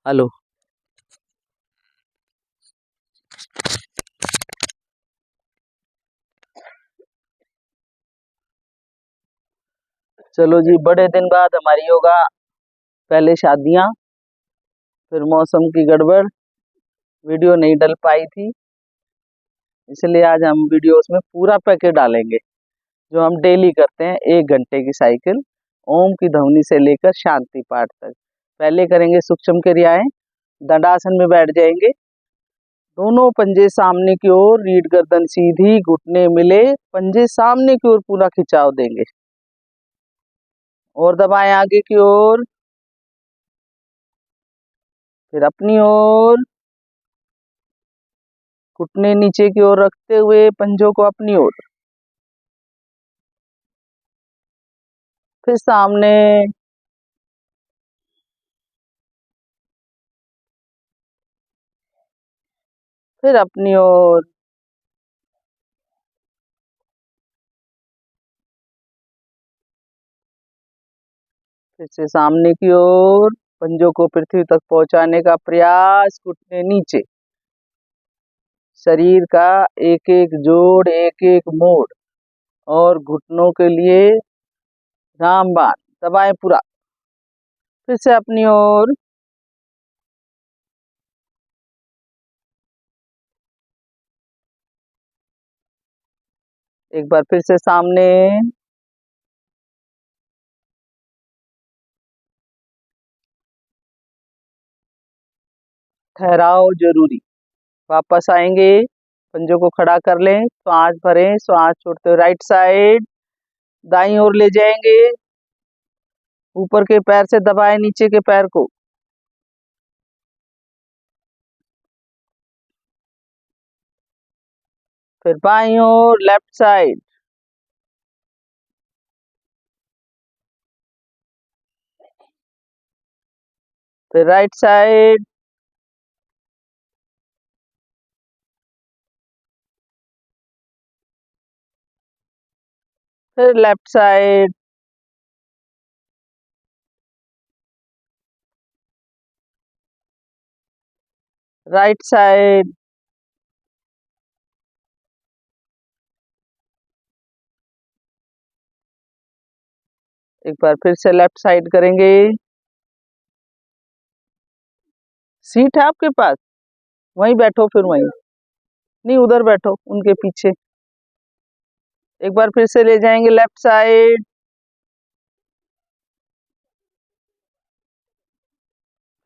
Hello. चलो जी, बड़े दिन बाद हमारी योगा। पहले शादियां, फिर मौसम की गड़बड़, वीडियो नहीं डल पाई थी। इसलिए आज हम वीडियो उसमें पूरा पैकेट डालेंगे, जो हम डेली करते हैं। 1 घंटे की साइकिल, ओम की ध्वनि से लेकर शांति पाठ तक। पहले करेंगे सूक्ष्म क्रियाएं। दंडासन में बैठ जाएंगे, दोनों पंजे सामने की ओर, रीढ़ गर्दन सीधी, घुटने मिले, पंजे सामने की ओर पूरा खिंचाव देंगे। और दबाएं आगे की ओर, फिर अपनी ओर, घुटने नीचे की ओर रखते हुए पंजों को अपनी ओर, फिर सामने, फिर अपनी ओर, फिर से सामने की ओर। पंजों को पृथ्वी तक पहुंचाने का प्रयास, घुटने नीचे। शरीर का एक एक जोड़, एक एक मोड़, और घुटनों के लिए रामबाण। दबाएं पूरा, फिर से अपनी ओर, एक बार फिर से सामने, ठहराव जरूरी। वापस आएंगे, पंजों को खड़ा कर लें, श्वास भरें, श्वास छोड़ते हुए राइट साइड, दाईं ओर ले जाएंगे। ऊपर के पैर से दबाएं नीचे के पैर को, फिर बाईं ओर, लेफ्ट साइड, फिर राइट साइड, फिर लेफ्ट साइड, राइट साइड, एक बार फिर से लेफ्ट साइड करेंगे। सीट है आपके पास, वहीं बैठो, फिर वहीं नहीं, उधर बैठो उनके पीछे। एक बार फिर से ले जाएंगे लेफ्ट साइड,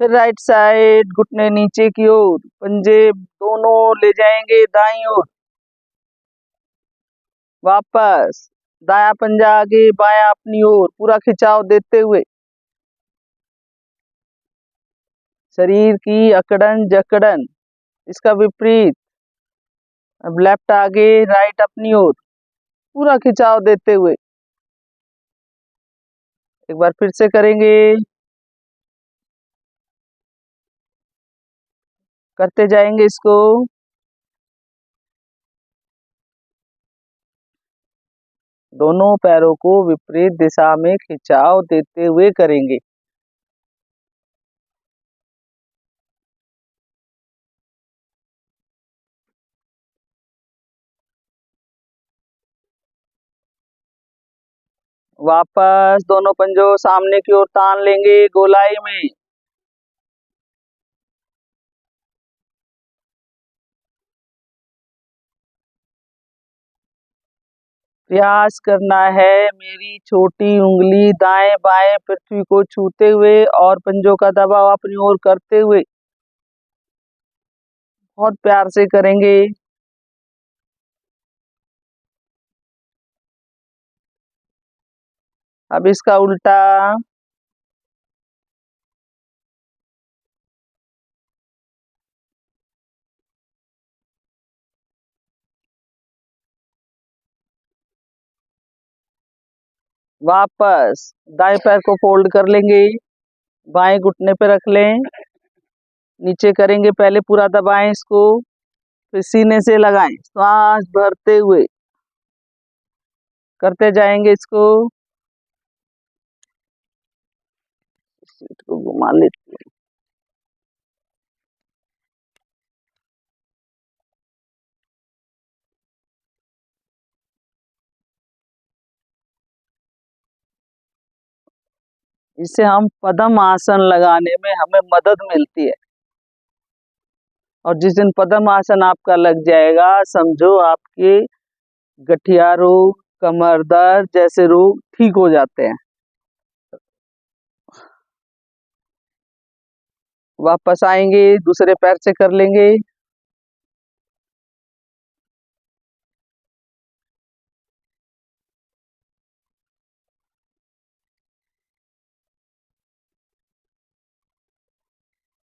फिर राइट साइड, घुटने नीचे की ओर, पंजे दोनों ले जाएंगे दाईं ओर। वापस, दाया पंजा आगे, बाया अपनी ओर, पूरा खिंचाव देते हुए। शरीर की अकड़न जकड़न, इसका विपरीत। अब लेफ्ट आगे, राइट अपनी ओर, पूरा खिंचाव देते हुए। एक बार फिर से करेंगे, करते जाएंगे इसको। दोनों पैरों को विपरीत दिशा में खिंचाव देते हुए करेंगे। वापस, दोनों पंजों सामने की ओर तान लेंगे गोलाई में। प्रयास करना है मेरी छोटी उंगली दाएं बाएं पृथ्वी को छूते हुए, और पंजों का दबाव अपनी ओर करते हुए। बहुत प्यार से करेंगे। अब इसका उल्टा। वापस, दाएं पैर को फोल्ड कर लेंगे, बाएं घुटने पे रख लें, नीचे करेंगे। पहले पूरा दबाएं इसको, फिर सीने से लगाएं, श्वास भरते हुए करते जाएंगे इसको। सीट को घुमा लेते इससे हम पद्म आसन लगाने में हमें मदद मिलती है। और जिस दिन पद्म आसन आपका लग जाएगा, समझो आपके गठिया रोग, कमर दर्द जैसे रोग ठीक हो जाते हैं। वापस आएंगे, दूसरे पैर से कर लेंगे।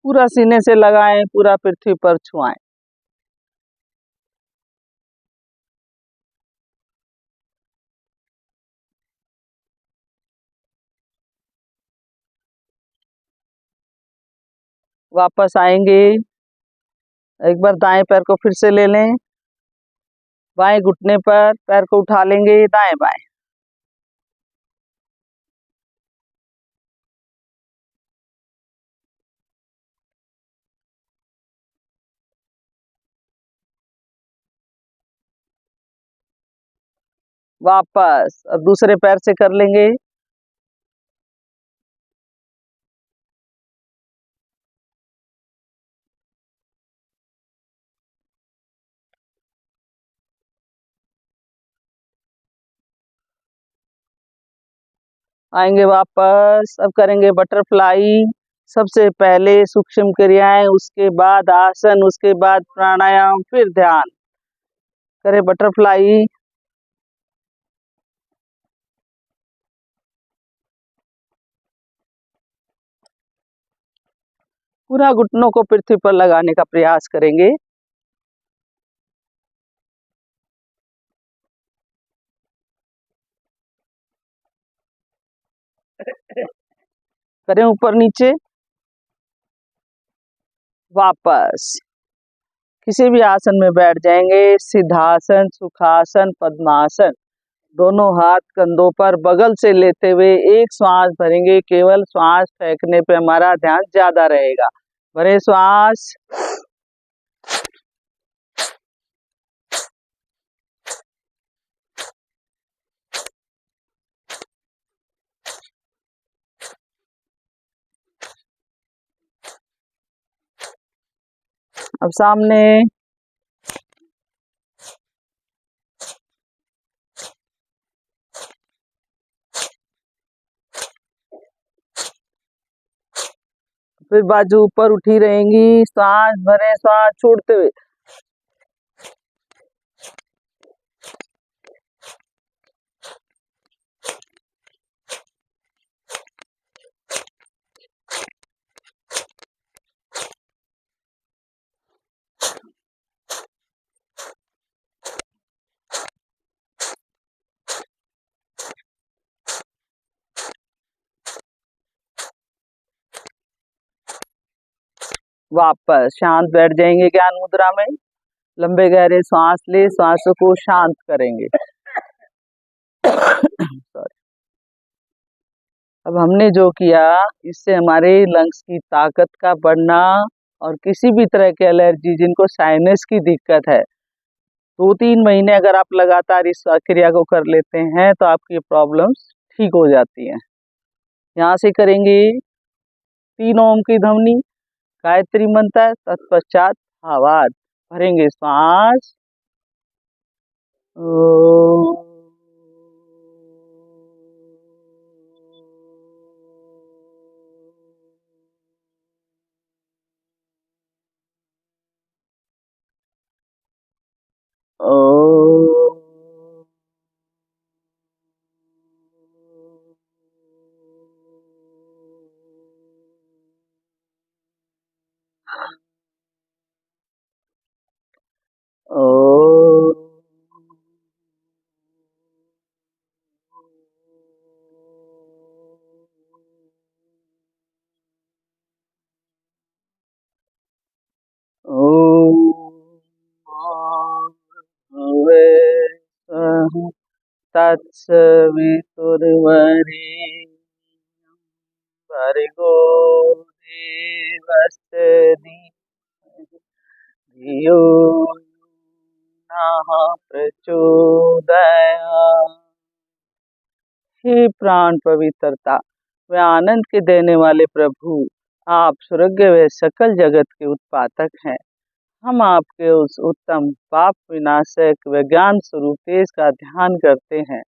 पूरा सीने से लगाएं, पूरा पृथ्वी पर छुआएं। वापस आएंगे, एक बार दाएं पैर को फिर से ले लें, बाएं घुटने पर पैर को उठा लेंगे, दाएं बाएं। वापस अब दूसरे पैर से कर लेंगे। आएंगे वापस, अब करेंगे बटरफ्लाई। सबसे पहले सूक्ष्म क्रियाएं, उसके बाद आसन, उसके बाद प्राणायाम, फिर ध्यान। करें बटरफ्लाई। पूरा घुटनों को पृथ्वी पर लगाने का प्रयास करेंगे। करें ऊपर नीचे। वापस किसी भी आसन में बैठ जाएंगे, सिद्धासन, सुखासन, पद्मासन। दोनों हाथ कंधों पर बगल से लेते हुए एक श्वास भरेंगे। केवल श्वास फेंकने पे हमारा ध्यान ज्यादा रहेगा। भरे श्वास। अब सामने। फिर बाजू ऊपर उठी रहेंगी, सांस भरे, सांस छोड़ते हुए। वापस शांत बैठ जाएंगे ज्ञान मुद्रा में। लंबे गहरे सांस ले, सांसों को शांत करेंगे। सॉरी। अब हमने जो किया, इससे हमारे लंग्स की ताकत का बढ़ना और किसी भी तरह के एलर्जी, जिनको साइनस की दिक्कत है, 2-3 महीने अगर आप लगातार इस क्रिया को कर लेते हैं तो आपकी प्रॉब्लम्स ठीक हो जाती हैं। यहाँ से करेंगे 3 ओम की ध्वनि, गायत्री मंत्र, तत्पश्चात आवाज। भरेंगे श्वास। तत्सवितुर्वरेण्यं भर्गो देवस्य धीमहि धियो नः प्रचोदयात्। हे प्राण पवित्रता, वे आनंद के देने वाले प्रभु, आप स्वर्ग व सकल जगत के उत्पादक हैं। हम आपके उस उत्तम पाप विनाशक व ज्ञान स्वरूप तेज का ध्यान करते हैं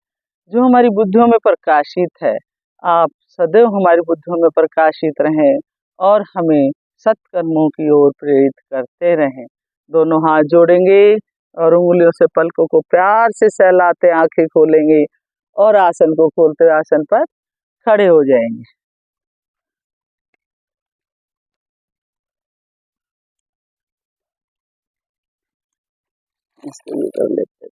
जो हमारी बुद्धियों में प्रकाशित है। आप सदैव हमारी बुद्धियों में प्रकाशित रहें और हमें सत्कर्मों की ओर प्रेरित करते रहें। दोनों हाथ जोड़ेंगे और उंगलियों से पलकों को प्यार से सहलाते आंखें खोलेंगे और आसन को खोलते आसन पर खड़े हो जाएंगे। इसको भी कर लेते हैं।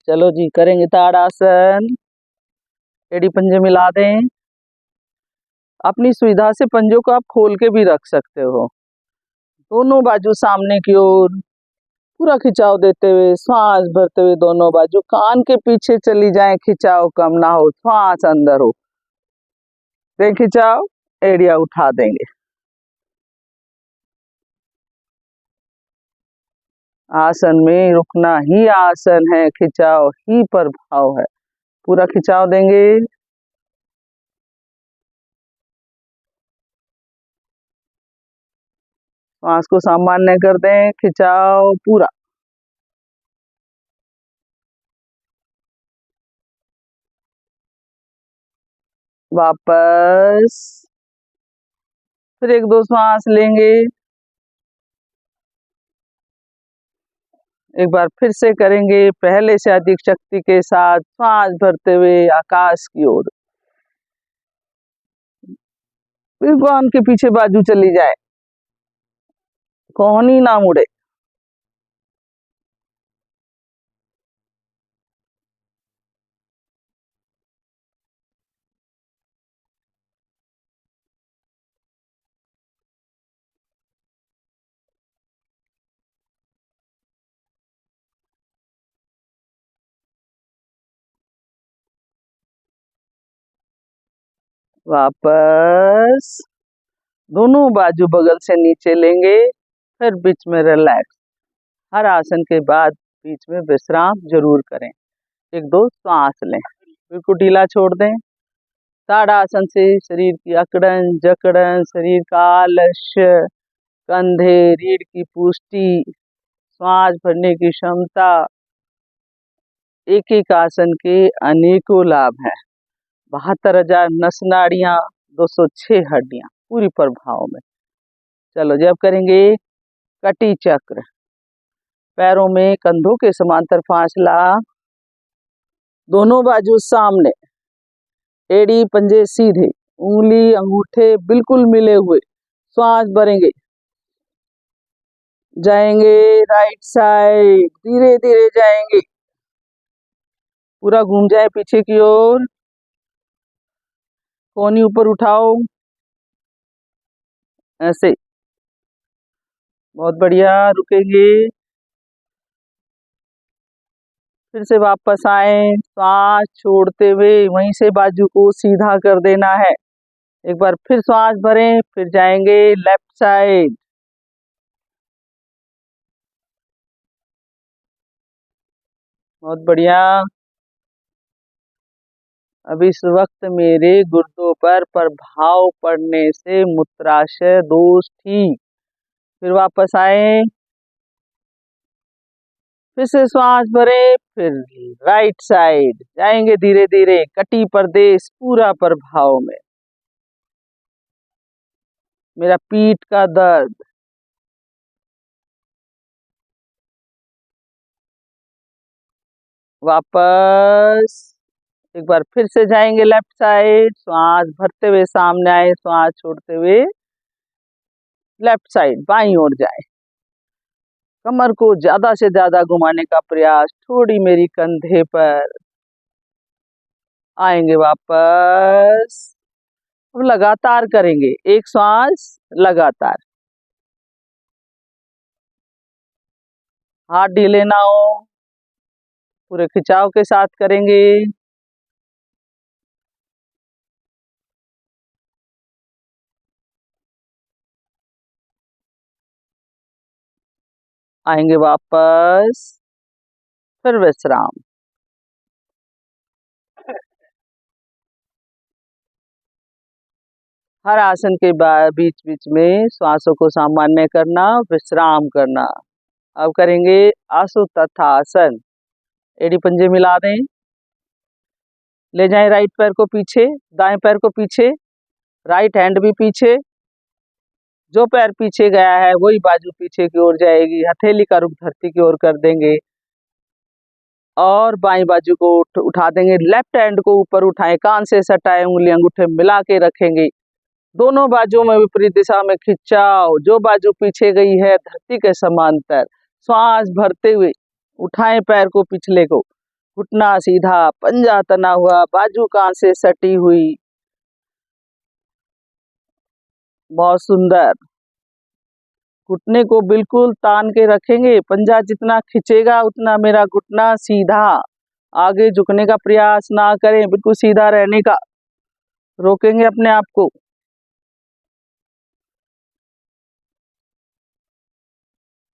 चलो जी, करेंगे ताड़ासन। एड़ी पंजे मिला दें। अपनी सुविधा से पंजों को आप खोल के भी रख सकते हो। दोनों बाजू सामने की ओर पूरा खिंचाव देते हुए श्वास भरते हुए दोनों बाजू कान के पीछे चली जाए, खिंचाव कम ना हो, श्वास अंदर हो। दे खिंचाव, एड़िया उठा देंगे। आसन में रुकना ही आसन है, खिंचाव ही प्रभाव है। पूरा खिंचाव देंगे। श्वास को सामान्य कर दें, खिंचाव पूरा। वापस फिर एक दो श्वास लेंगे। एक बार फिर से करेंगे पहले से अधिक शक्ति के साथ, श्वास भरते हुए आकाश की ओर। फिर कान के पीछे बाजू चली जाए, कोहनी ना मुड़े। वापस दोनों बाजू बगल से नीचे लेंगे, फिर बीच में रिलैक्स। हर आसन के बाद बीच में विश्राम जरूर करें। एक दो सांस लें, बिल्कुल ढीला छोड़ दें। ताड़ासन से शरीर की अकड़न जकड़न, शरीर का आलस्य, कंधे रीढ़ की पुष्टि, श्वास भरने की क्षमता, एक एक आसन के अनेकों लाभ हैं। 72,000 नस नाड़ियां, 206 हड्डियां पूरी प्रभाव में। चलो जी, अब करेंगे कटी चक्र। पैरों में कंधों के समांतर फासला, दोनों बाजू सामने, एड़ी पंजे सीधे, उंगली अंगूठे बिल्कुल मिले हुए। श्वास भरेंगे, जाएंगे राइट साइड, धीरे धीरे जाएंगे, पूरा घूम जाए पीछे की ओर। कोहनी ऊपर उठाओ, ऐसे। बहुत बढ़िया, रुकेंगे। फिर से वापस आए, श्वास छोड़ते हुए वहीं से बाजू को सीधा कर देना है। एक बार फिर श्वास भरें, फिर जाएंगे लेफ्ट साइड। बहुत बढ़िया। अब इस वक्त मेरे गुर्दों पर प्रभाव पड़ने से मूत्राशय दोष ठीक। फिर वापस आए, फिर से श्वास भरें, फिर राइट साइड जाएंगे धीरे धीरे, कटी प्रदेश पूरा प्रभाव में। मेरा पीठ का दर्द, वापस एक बार फिर से जाएंगे लेफ्ट साइड। श्वास भरते हुए सामने आए, श्वास छोड़ते हुए लेफ्ट साइड बाईं ओर जाए। कमर को ज्यादा से ज्यादा घुमाने का प्रयास, थोड़ी मेरी कंधे पर आएंगे। वापस अब लगातार करेंगे, एक श्वास लगातार, हाथ ढीले ना हो, पूरे खिंचाव के साथ करेंगे। आएंगे वापस, फिर विश्राम। हर आसन के बाद बीच बीच में श्वासों को सामान्य करना, विश्राम करना। अब करेंगे आसुतथासन। एड़ी पंजे मिला दें, ले जाएं राइट पैर को पीछे, दाएं पैर को पीछे, राइट हैंड भी पीछे। जो पैर पीछे गया है वही बाजू पीछे की ओर जाएगी। हथेली का रुख धरती की ओर कर देंगे और बाईं बाजू को उठा देंगे। लेफ्ट हैंड को ऊपर उठाएं, कान से सटाएं, उंगली अंगूठे मिला के रखेंगे। दोनों बाजुओं में विपरीत दिशा में खिंचाव। जो बाजू पीछे गई है धरती के समांतर, श्वास भरते हुए उठाएं पैर को पिछले को, घुटना सीधा, पंजा तना हुआ, बाजू कान से सटी हुई। बहुत सुंदर। घुटने को बिल्कुल तान के रखेंगे। पंजा जितना खिंचेगा उतना मेरा घुटना सीधा। आगे झुकने का प्रयास ना करें, बिल्कुल सीधा रहने का। रोकेंगे अपने आप को।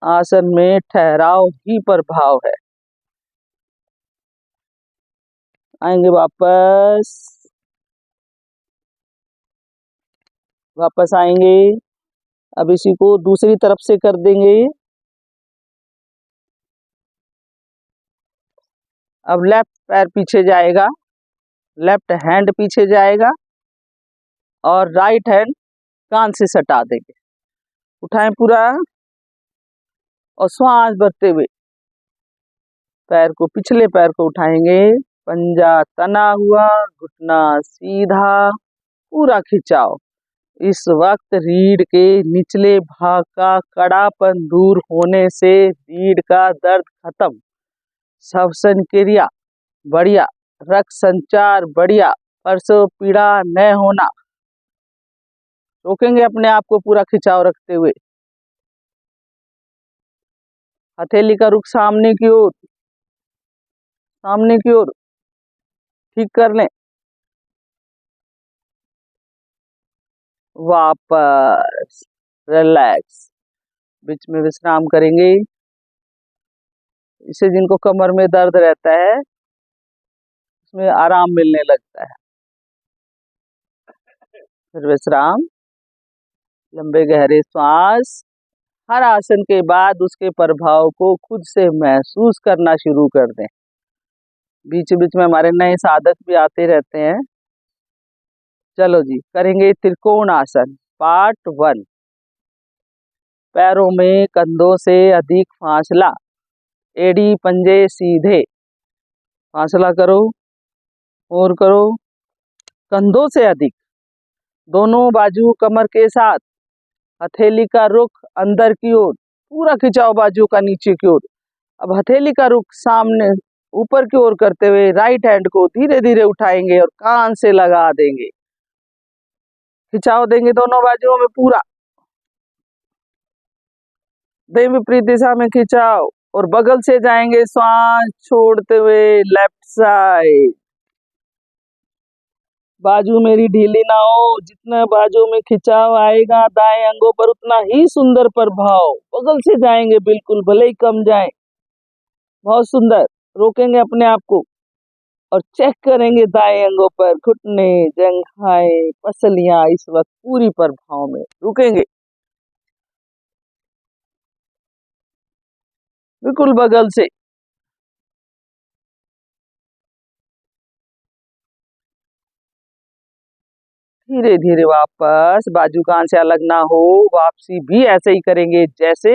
आसन में ठहराव ही प्रभाव है। आएंगे वापस, वापस आएंगे। अब इसी को दूसरी तरफ से कर देंगे। अब लेफ्ट पैर पीछे जाएगा, लेफ्ट हैंड पीछे जाएगा और राइट हैंड कान से सटा देंगे। उठाएं पूरा और श्वास भरते हुए पैर को, पिछले पैर को उठाएंगे। पंजा तना हुआ, घुटना सीधा, पूरा खिंचाव। इस वक्त रीढ़ के निचले भाग का कड़ापन दूर होने से रीढ़ का दर्द खत्म, श्वसन क्रिया बढ़िया, रक्त संचार बढ़िया, प्रसव पीड़ा न होना। रोकेंगे अपने आप को पूरा खिंचाव रखते हुए। हथेली का रुख सामने की ओर, सामने की ओर ठीक कर लें। वापस रिलैक्स, बीच में विश्राम करेंगे। इससे जिनको कमर में दर्द रहता है उसमें आराम मिलने लगता है। फिर विश्राम, लंबे गहरे श्वास। हर आसन के बाद उसके प्रभाव को खुद से महसूस करना शुरू कर दें। बीच बीच में हमारे नए साधक भी आते रहते हैं। चलो जी, करेंगे त्रिकोण आसन पार्ट 1। पैरों में कंधों से अधिक फासला, एड़ी पंजे सीधे, फासला करो और करो, कंधों से अधिक, दोनों बाजू कमर के साथ, हथेली का रुख अंदर की ओर, पूरा खिंचाव बाजू का नीचे की ओर। अब हथेली का रुख सामने ऊपर की ओर करते हुए राइट हैंड को धीरे धीरे उठाएंगे और कान से लगा देंगे। खिंचाव देंगे दोनों बाजुओं में पूरा, दे विपरीत दिशा में खिंचाव और बगल से जाएंगे श्वास छोड़ते हुए लेफ्ट साइड। बाजू मेरी ढीली ना हो, जितना बाजू में खिंचाव आएगा दाएं अंगों पर उतना ही सुंदर प्रभाव। बगल से जाएंगे बिल्कुल, भले ही कम जाए। बहुत सुंदर। रोकेंगे अपने आप को और चेक करेंगे दाएं अंगों पर, घुटने, जंघाएं, पसलियां इस वक्त पूरी प्रभाव में। रुकेंगे बिल्कुल बगल से। धीरे धीरे वापस, बाजू कान से अलग ना हो। वापसी भी ऐसे ही करेंगे जैसे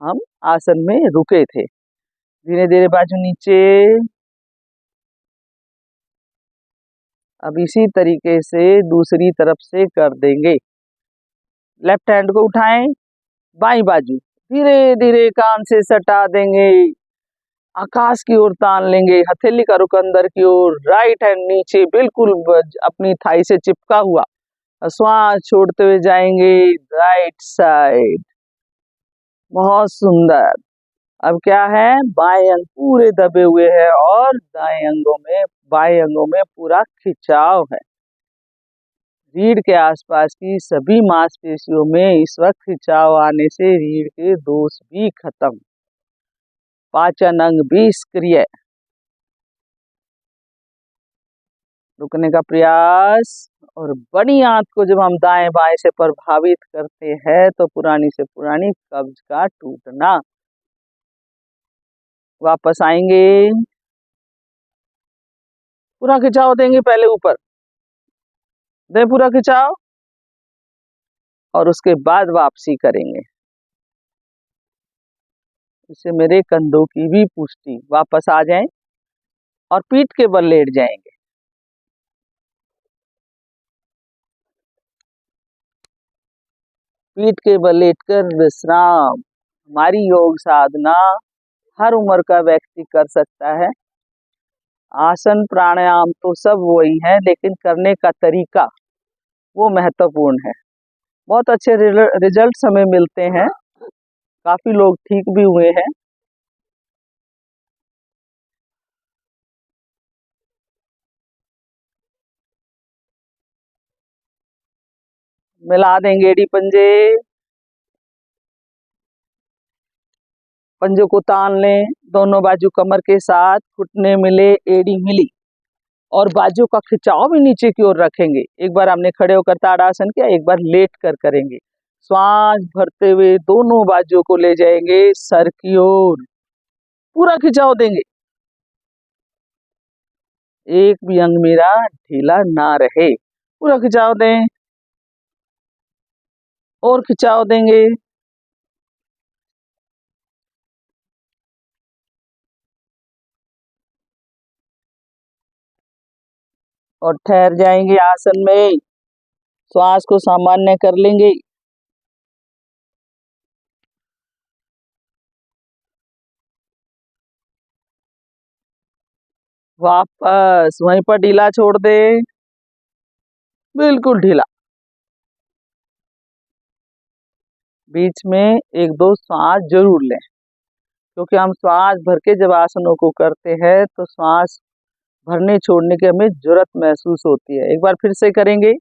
हम आसन में रुके थे। धीरे धीरे बाजू नीचे। अब इसी तरीके से दूसरी तरफ से कर देंगे। लेफ्ट हैंड को उठाएं, बाईं बाजू धीरे धीरे कान से सटा देंगे, आकाश की ओर तान लेंगे। हथेली का रुख अंदर की ओर, राइट हैंड नीचे बिल्कुल अपनी थाई से चिपका हुआ। श्वास छोड़ते हुए जाएंगे राइट साइड। बहुत सुंदर। अब क्या है, बाएं अंग पूरे दबे हुए हैं और बाएं अंगों में पूरा खिंचाव है। रीढ़ के आसपास की सभी मांसपेशियों में इस वक्त खिंचाव आने से रीढ़ के दोष भी खत्म, पाचन अंग भी सक्रिय, रुकने का प्रयास। और बड़ी आंत को जब हम दाएं बाएं से प्रभावित करते हैं तो पुरानी से पुरानी कब्ज का टूटना। वापस आएंगे, पूरा खिंचाव देंगे, पहले ऊपर दें पूरा खिंचाव और उसके बाद वापसी करेंगे। इससे मेरे कंधों की भी पुष्टि। वापस आ जाएं और पीठ के बल लेट जाएंगे। पीठ के बल लेटकर विश्राम। हमारी योग साधना हर उम्र का व्यक्ति कर सकता है। आसन प्राणायाम तो सब वही है, लेकिन करने का तरीका वो महत्वपूर्ण है। बहुत अच्छे रिजल्ट हमें मिलते हैं, काफी लोग ठीक भी हुए हैं। मिला देंगे एड़ी पंजे, पंजों को तान लें, दोनों बाजू कमर के साथ, घुटने मिले, एड़ी मिली और बाजू का खिंचाव भी नीचे की ओर रखेंगे। एक बार हमने खड़े होकर ताड़ासन किया, एक बार लेट कर करेंगे। श्वास भरते हुए दोनों बाजू को ले जाएंगे सर की ओर, पूरा खिंचाव देंगे, एक भी अंग मेरा ढीला ना रहे। पूरा खिंचाव दें और खिंचाव देंगे। और ठहर जाएंगे आसन में, श्वास को सामान्य कर लेंगे। वापस वहीं पर ढीला छोड़ दे, बिल्कुल ढीला। बीच में एक दो सांस जरूर लें, क्योंकि हम श्वास भर के जब आसनों को करते हैं तो श्वास भरने छोड़ने की हमें जरूरत महसूस होती है। एक बार फिर से करेंगे,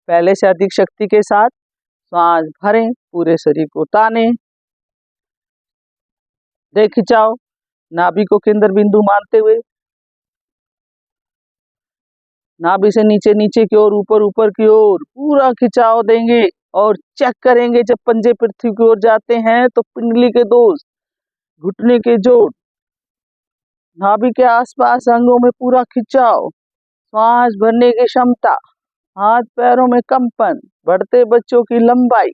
पहले से अधिक शक्ति के साथ। श्वास भरें, पूरे शरीर को ताने, दे खिंचाव, नाभि को केंद्र बिंदु मानते हुए, नाभि से नीचे नीचे की ओर, ऊपर ऊपर की ओर पूरा खिंचाव देंगे। और चेक करेंगे, जब पंजे पृथ्वी की ओर जाते हैं तो पिंडली के दोष, घुटने के जोड़, नाभि के आसपास अंगों में पूरा खिंचाव, श्वास भरने की क्षमता, हाथ पैरों में कंपन, बढ़ते बच्चों की लंबाई।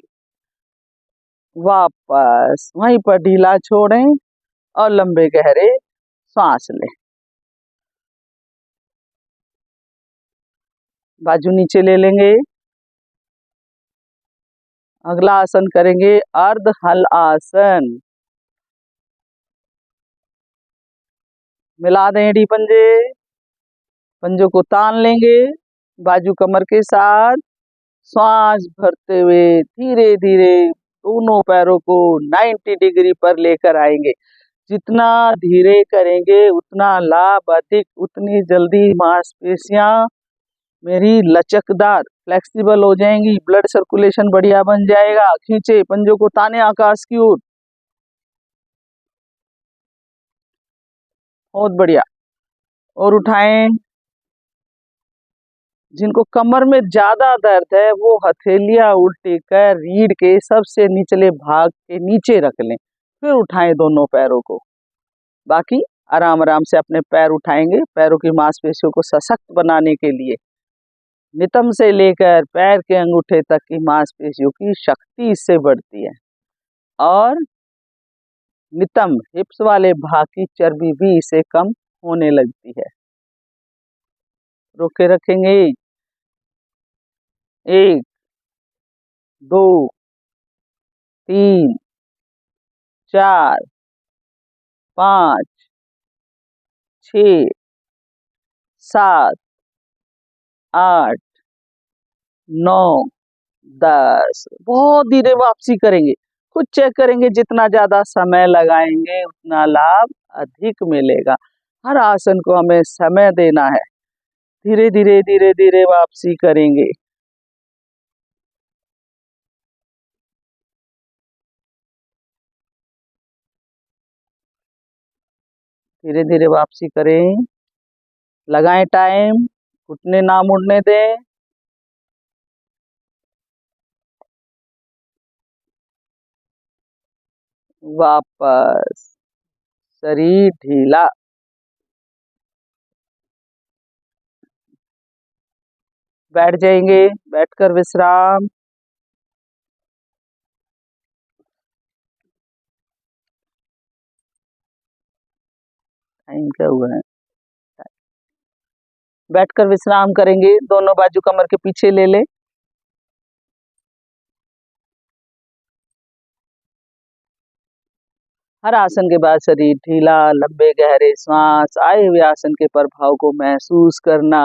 वापस वहीं पर ढीला छोड़ें और लंबे गहरे सांस लें। बाजू नीचे ले लेंगे। अगला आसन करेंगे अर्ध हल आसन। मिला दें एड़ी पंजे, पंजों को तान लेंगे बाजू कमर के साथ। श्वास भरते हुए धीरे धीरे दोनों पैरों को 90 डिग्री पर लेकर आएंगे। जितना धीरे करेंगे उतना लाभ अधिक, उतनी जल्दी मांसपेशियां मेरी लचकदार फ्लेक्सिबल हो जाएंगी, ब्लड सर्कुलेशन बढ़िया बन जाएगा। खींचे, पंजों को ताने आकाश की ओर, बहुत बढ़िया। और उठाएं। जिनको कमर में ज्यादा दर्द है वो हथेलियां उल्टी कर रीढ़ के सबसे निचले भाग के नीचे रख लें, फिर उठाएं दोनों पैरों को। बाकी आराम आराम से अपने पैर उठाएंगे। पैरों की मांसपेशियों को सशक्त बनाने के लिए नितंब से लेकर पैर के अंगूठे तक की मांसपेशियों की शक्ति इससे बढ़ती है और नितंब हिप्स वाले भाग की चर्बी भी इसे कम होने लगती है। रोक के रखेंगे, 1 2 3 4 5 6 7 8 9 10। बहुत धीरे वापसी करेंगे, खुद चेक करेंगे, जितना ज्यादा समय लगाएंगे उतना लाभ अधिक मिलेगा। हर आसन को हमें समय देना है, धीरे धीरे धीरे धीरे वापसी करेंगे। धीरे धीरे वापसी करें, लगाएं टाइम, घुटने ना मुड़ने दें। वापस, शरीर ढीला। बैठ जाएंगे, बैठकर विश्राम। टाइम क्या हुआ है? बैठकर विश्राम करेंगे, दोनों बाजू कमर के पीछे ले ले। हर आसन के बाद शरीर ढीला, लंबे गहरे श्वास, आए हुए आसन के प्रभाव को महसूस करना।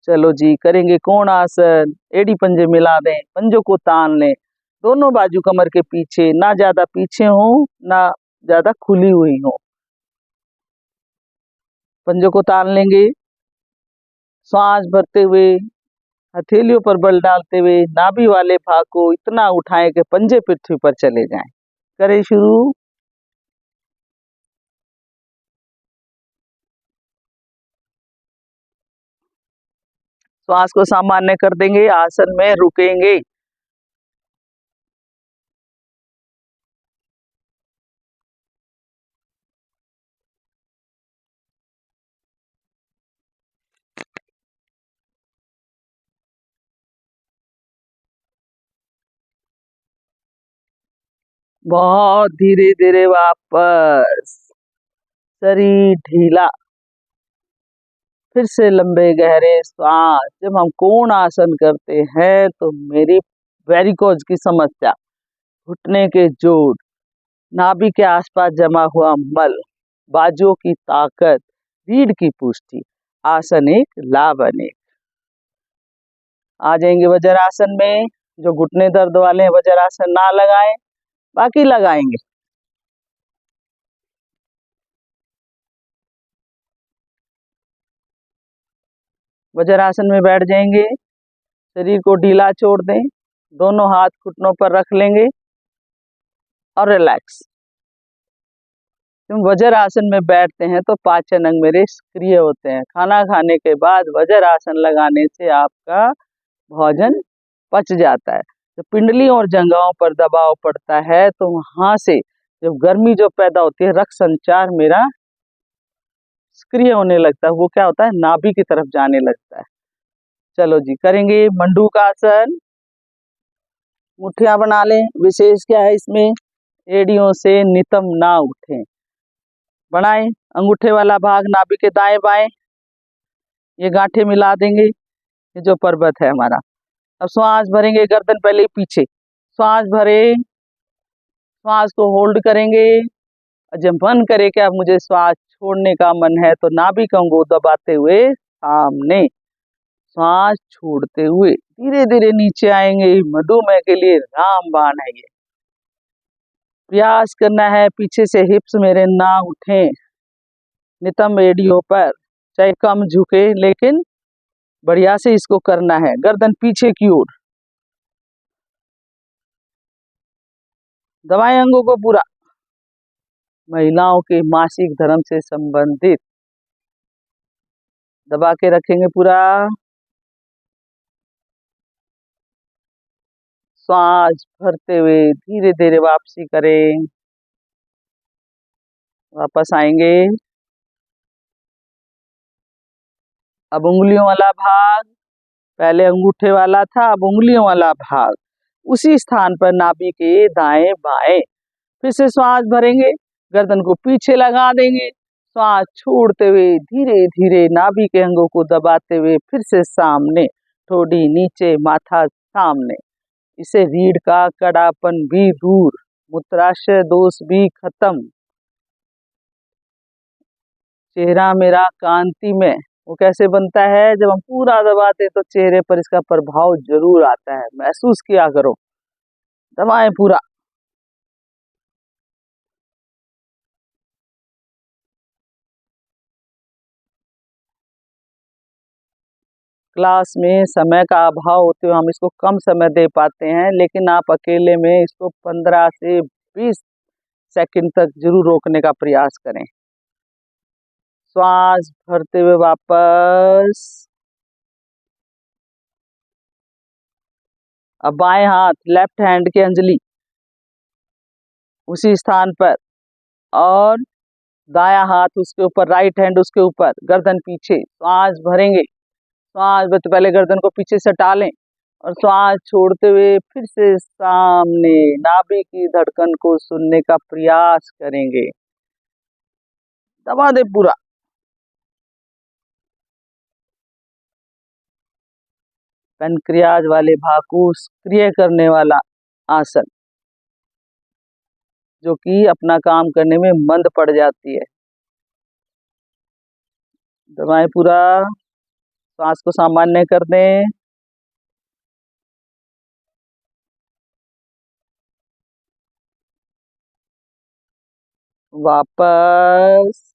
चलो जी, करेंगे कोण आसन। एड़ी पंजे मिला दें, पंजों को तान लें, दोनों बाजू कमर के पीछे, ना ज्यादा पीछे हो ना ज्यादा खुली हुई हो। पंजों को तान लेंगे, श्वास भरते हुए, हथेलियों पर बल डालते हुए नाभि वाले भाग को इतना उठाएं कि पंजे पृथ्वी पर चले जाएं। करें शुरू। श्वास को सामान्य कर देंगे, आसन में रुकेंगे। बहुत धीरे धीरे वापस, शरीर ढीला। फिर से लंबे गहरे श्वास। जब हम कोण आसन करते हैं तो मेरी वेरिकोज की समस्या, घुटने के जोड़, नाभि के आसपास जमा हुआ मल, बाजुओं की ताकत, रीढ़ की पुष्टि, आसन एक लाभ अनेक। आ जाएंगे वज्रासन में। जो घुटने दर्द वाले हैं वज्रासन ना लगाएं, बाकी लगाएंगे। वज्रासन में बैठ जाएंगे, शरीर को ढीला छोड़ दें, दोनों हाथ घुटनों पर रख लेंगे और रिलैक्स। तुम वज्रासन में बैठते हैं तो पाचन अंग मेरे सक्रिय होते हैं। खाना खाने के बाद वज्रासन लगाने से आपका भोजन पच जाता है। जब पिंडली और जंघाओं पर दबाव पड़ता है तो वहां से जब गर्मी जो पैदा होती है, रक्त संचार मेरा सक्रिय होने लगता है। वो क्या होता है, नाभि की तरफ जाने लगता है। चलो जी, करेंगे मंडूकासन। मुठ्ठियां बना लें। विशेष क्या है इसमें, एड़ियों से नितंब ना उठें। बनाएं, अंगूठे वाला भाग नाभि के दाएं बाएं, ये गांठें मिला देंगे। ये जो पर्वत है हमारा। अब श्वास भरेंगे, गर्दन पहले ही पीछे। श्वास भरे, श्वास को होल्ड करेंगे। जब मन करे कि अब मुझे श्वास छोड़ने का मन है तो नाभि कंठ को दबाते हुए सामने, श्वास छोड़ते हुए धीरे धीरे नीचे आएंगे। मधुमेह के लिए रामबाण है ये। प्रयास करना है पीछे से हिप्स मेरे ना उठें, नितंब एड़ियों पर, चाहे कम झुके, लेकिन बढ़िया से इसको करना है। गर्दन पीछे की ओर, दबाएं अंगों को पूरा। महिलाओं के मासिक धर्म से संबंधित दबा के रखेंगे पूरा। श्वास भरते हुए धीरे धीरे वापसी करें, वापस आएंगे। अब उंगलियों वाला भाग, पहले अंगूठे वाला था, अब उंगलियों वाला भाग, उसी स्थान पर नाभि के दाएं बाएं। फिर से श्वास भरेंगे, गर्दन को पीछे लगा देंगे, श्वास छोड़ते हुए धीरे धीरे नाभि के अंगों को दबाते हुए फिर से सामने, ठोड़ी नीचे, माथा सामने। इससे रीढ़ का कड़ापन भी दूर, मूत्राशय दोष भी खत्म, चेहरा मेरा कांति में। वो कैसे बनता है, जब हम पूरा दबाते तो चेहरे पर इसका प्रभाव जरूर आता है। महसूस किया करो, दबाएं पूरा। क्लास में समय का अभाव होते हुए हम इसको कम समय दे पाते हैं, लेकिन आप अकेले में इसको 15 से 20 सेकंड तक जरूर रोकने का प्रयास करें। श्वास भरते हुए वापस। अब बाएं हाथ लेफ्ट हैंड की अंजलि उसी स्थान पर और दायां हाथ उसके ऊपर, राइट हैंड उसके ऊपर, गर्दन पीछे। श्वास भरेंगे, श्वास भरते पहले गर्दन को पीछे से टालें और श्वास छोड़ते हुए फिर से सामने नाभि की धड़कन को सुनने का प्रयास करेंगे। दबा दे पूरा। पैनक्रियाज वाले भाग को सक्रिय करने वाला आसन, जो कि अपना काम करने में मंद पड़ जाती है। दबाएं पूरा, सांस को सामान्य कर दें। वापस।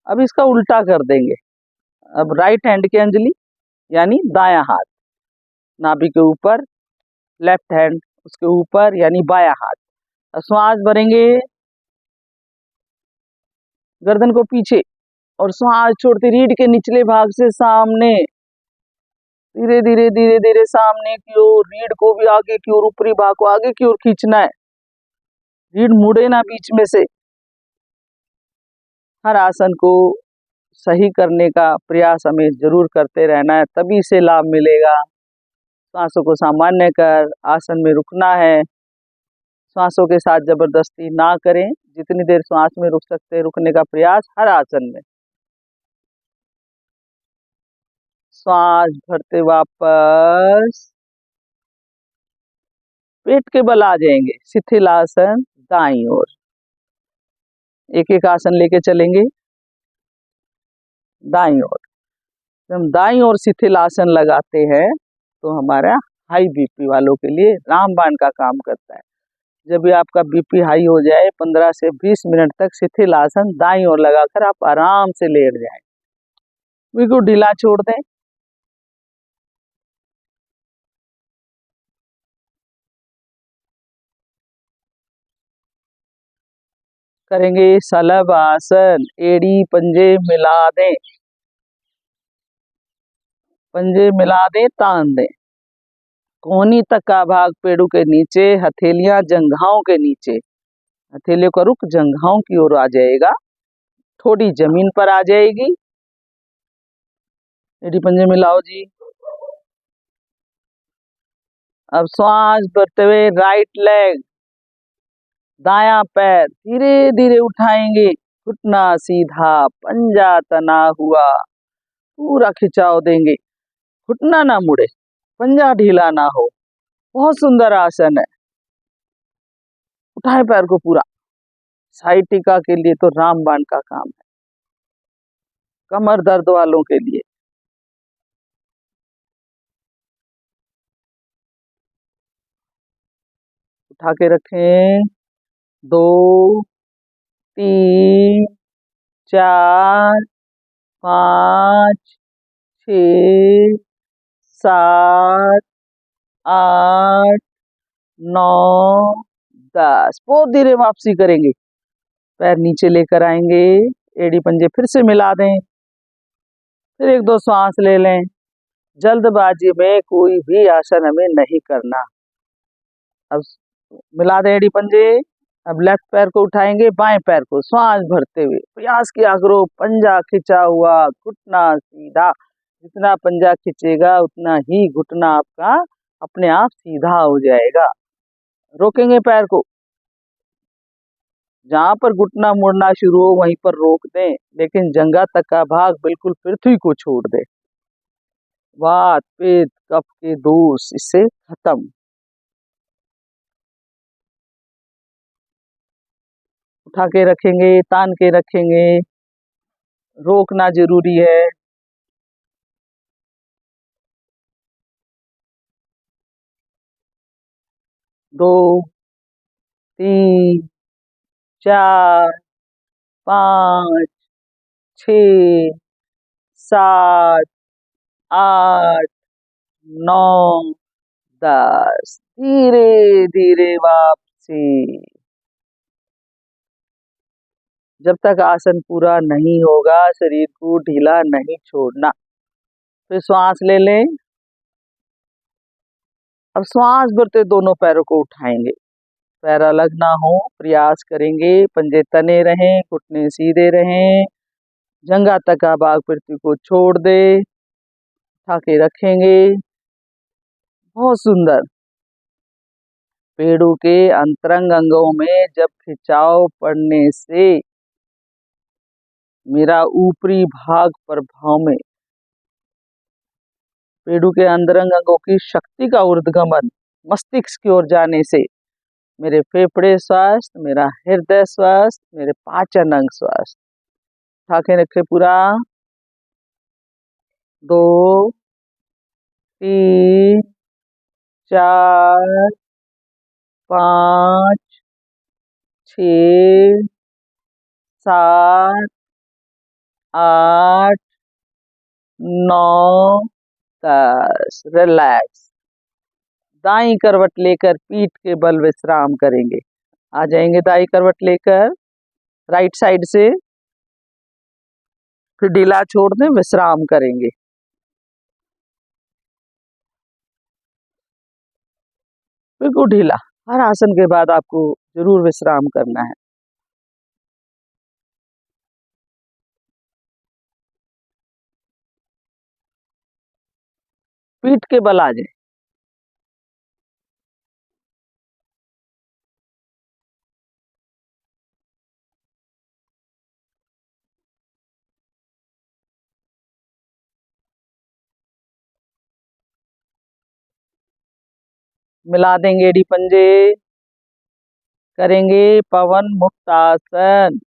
अब इसका उल्टा कर देंगे। अब राइट हैंड की अंजलि यानी दायां हाथ नाभि के ऊपर, लेफ्ट हैंड उसके ऊपर यानी बायां हाथ। श्वास भरेंगे गर्दन को पीछे और श्वास छोड़ते रीढ़ के निचले भाग से सामने, धीरे धीरे धीरे धीरे सामने की ओर, रीढ़ को भी आगे की ओर, ऊपरी भाग को आगे की ओर खींचना है। रीढ़ मुड़े ना बीच में से। हर आसन को सही करने का प्रयास हमें जरूर करते रहना है, तभी से लाभ मिलेगा। सांसों को सामान्य कर आसन में रुकना है। सांसों के साथ जबरदस्ती ना करें। जितनी देर सांस में रुक सकते हैं रुकने का प्रयास हर आसन में। सांस भरते वापस पेट के बल आ जाएंगे। शिथिल आसन दाईं ओर। एक एक आसन लेके चलेंगे दाईं ओर। जब हम दाईं ओर शिथिल आसन लगाते हैं तो हमारा हाई बीपी वालों के लिए रामबाण का काम करता है। जब भी आपका बीपी हाई हो जाए 15 से 20 मिनट तक शिथिल आसन दाईं ओर लगाकर आप आराम से लेट जाएं। बिल्कुल ढीला छोड़ दें। करेंगे शलभ आसन। एड़ी पंजे मिला दें, पंजे मिला दें, तान दें। कोहनी तक का भाग पेड़ों के नीचे, हथेलियां जंघाओं के नीचे। हथेलियों का रुख जंघाओं की ओर आ जाएगा, थोड़ी जमीन पर आ जाएगी। एड़ी पंजे मिलाओ जी। अब श्वास भरते हुए राइट लेग, दायां पैर धीरे धीरे उठाएंगे। घुटना सीधा, पंजा तना हुआ, पूरा खिंचाव देंगे। घुटना ना मुड़े, पंजा ढीला ना हो। बहुत सुंदर आसन है। उठाए पैर को पूरा। साइटिका के लिए तो रामबाण का काम है, कमर दर्द वालों के लिए। उठा के रखें। 2 3 4 5 6 7 8 9 10। बहुत धीरे वापसी करेंगे। पैर नीचे लेकर आएंगे। एड़ी पंजे फिर से मिला दें। फिर 1-2 श्वास ले लें। जल्दबाजी में कोई भी आसन हमें नहीं करना। अब मिला दें एड़ी पंजे। अब लेफ्ट पैर को उठाएंगे, बाएं पैर को श्वास भरते हुए प्रयास किया करो। पंजा खिंचा हुआ, घुटना सीधा। जितना पंजा खिंचेगा उतना ही घुटना आपका अपने आप सीधा हो जाएगा। रोकेंगे पैर को। जहां पर घुटना मुड़ना शुरू हो वहीं पर रोक दें, लेकिन जंघा तक का भाग बिल्कुल पृथ्वी को छोड़ दें। वात पित्त कफ के दोष इससे खत्म। उठा के रखेंगे, तान के रखेंगे, रोकना जरूरी है। 2 3 4 5 6 7 8 9 10। धीरे धीरे वापसी। से। जब तक आसन पूरा नहीं होगा शरीर को ढीला नहीं छोड़ना। फिर श्वास ले लें। अब श्वास भरते दोनों पैरों को उठाएंगे, पैर अलग ना हो, प्रयास करेंगे। पंजे तने रहें, घुटने सीधे रहें, जंघा तक भाग पृथ्वी को छोड़ दे, उठा के रखेंगे। बहुत सुंदर। पेड़ों के अंतरंग अंगों में जब खिंचाव पड़ने से मेरा ऊपरी भाग प्रभाव में, पेड़ों के अंतरंग अंगों की शक्ति का ऊर्ध्वगमन मस्तिष्क की ओर जाने से मेरे फेफड़े स्वस्थ, मेरा हृदय स्वस्थ, मेरे पाचन अंग स्वस्थ। उठा के रखे पूरा। 2 3 4 5 6 7 8 9 10। रिलैक्स। दाईं करवट लेकर पीठ के बल विश्राम करेंगे। आ जाएंगे दाईं करवट लेकर राइट साइड से, फिर ढीला छोड़ दें, विश्राम करेंगे। बिल्कुल ढीला। हर आसन के बाद आपको जरूर विश्राम करना है। पीठ के बल आ जाए। मिला देंगे एड़ी पंजे, करेंगे पवन मुक्त आसन।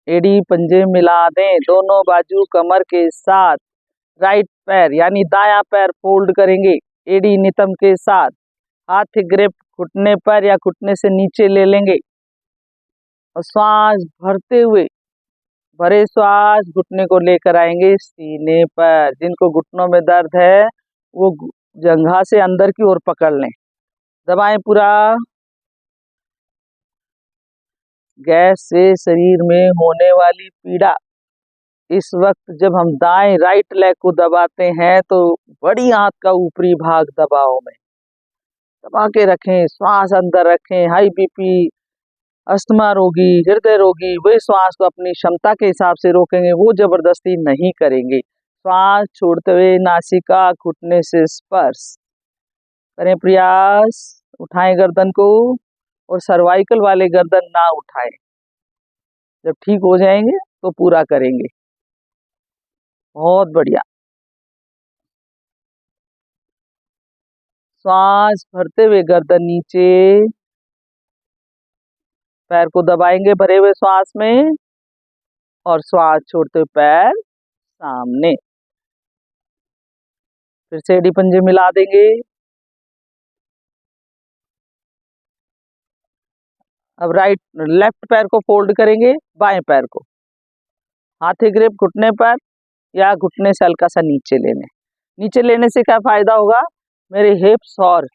एड़ी पंजे मिला दें, दोनों बाजू कमर के साथ। राइट पैर यानी दायां पैर फोल्ड करेंगे एड़ी नितंब के साथ। हाथ ग्रिप घुटने पर या घुटने से नीचे ले लेंगे और श्वास भरते हुए, भरे श्वास घुटने को लेकर आएंगे सीने पर। जिनको घुटनों में दर्द है वो जंघा से अंदर की ओर पकड़ लें। दबाएं पूरा। गैस से शरीर में होने वाली पीड़ा, इस वक्त जब हम दाएं राइट लेग को दबाते हैं तो बड़ी आंत का ऊपरी भाग दबाव में दबा के रखें। श्वास अंदर रखें। हाई बीपी, अस्थमा रोगी, हृदय रोगी वे श्वास को अपनी क्षमता के हिसाब से रोकेंगे, वो जबरदस्ती नहीं करेंगे। श्वास छोड़ते हुए नासिका घुटने से स्पर्श करें, प्रयास। उठाएं गर्दन को और सर्वाइकल वाले गर्दन ना उठाएं। जब ठीक हो जाएंगे तो पूरा करेंगे। बहुत बढ़िया। श्वास भरते हुए गर्दन नीचे, पैर को दबाएंगे भरे हुए श्वास में और श्वास छोड़ते हुए पैर सामने। फिर से एड़ी पंजे मिला देंगे। अब लेफ्ट पैर को फोल्ड करेंगे, बाएं पैर को हाथी ग्रिप घुटने पर या घुटने से हल्का सा नीचे लेने। नीचे लेने से क्या फायदा होगा, मेरे हिप्स और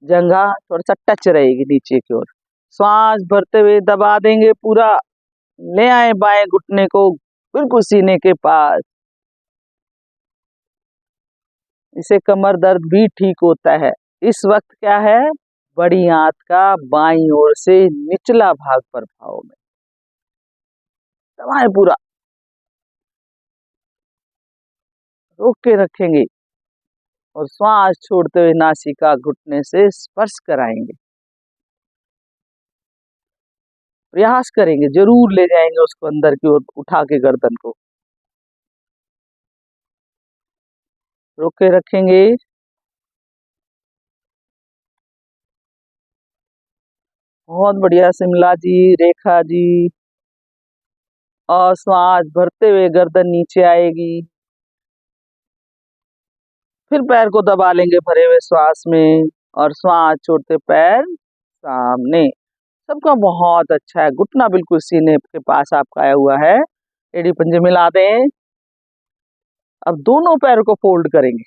जंघा थोड़ा सा टच रहेगी नीचे की ओर। श्वास भरते हुए दबा देंगे पूरा। ले आए बाएं घुटने को बिल्कुल सीने के पास। इससे कमर दर्द भी ठीक होता है। इस वक्त क्या है, बड़ी आंत का बाईं ओर से निचला भाग प्रभाव में। दबाएं पूरा, रोक के रखेंगे और श्वास छोड़ते हुए नासिका घुटने से स्पर्श कराएंगे। प्रयास करेंगे, जरूर ले जाएंगे उसको अंदर की ओर उठा के गर्दन को। रोक के रखेंगे। बहुत बढ़िया शिमला जी, रेखा जी। और श्वास भरते हुए गर्दन नीचे आएगी। फिर पैर को दबा लेंगे भरे हुए श्वास में और श्वास छोड़ते पैर सामने। सबका बहुत अच्छा है। घुटना बिल्कुल सीने के पास आपका आया हुआ है। एड़ी पंजे मिला दें। अब दोनों पैर को फोल्ड करेंगे।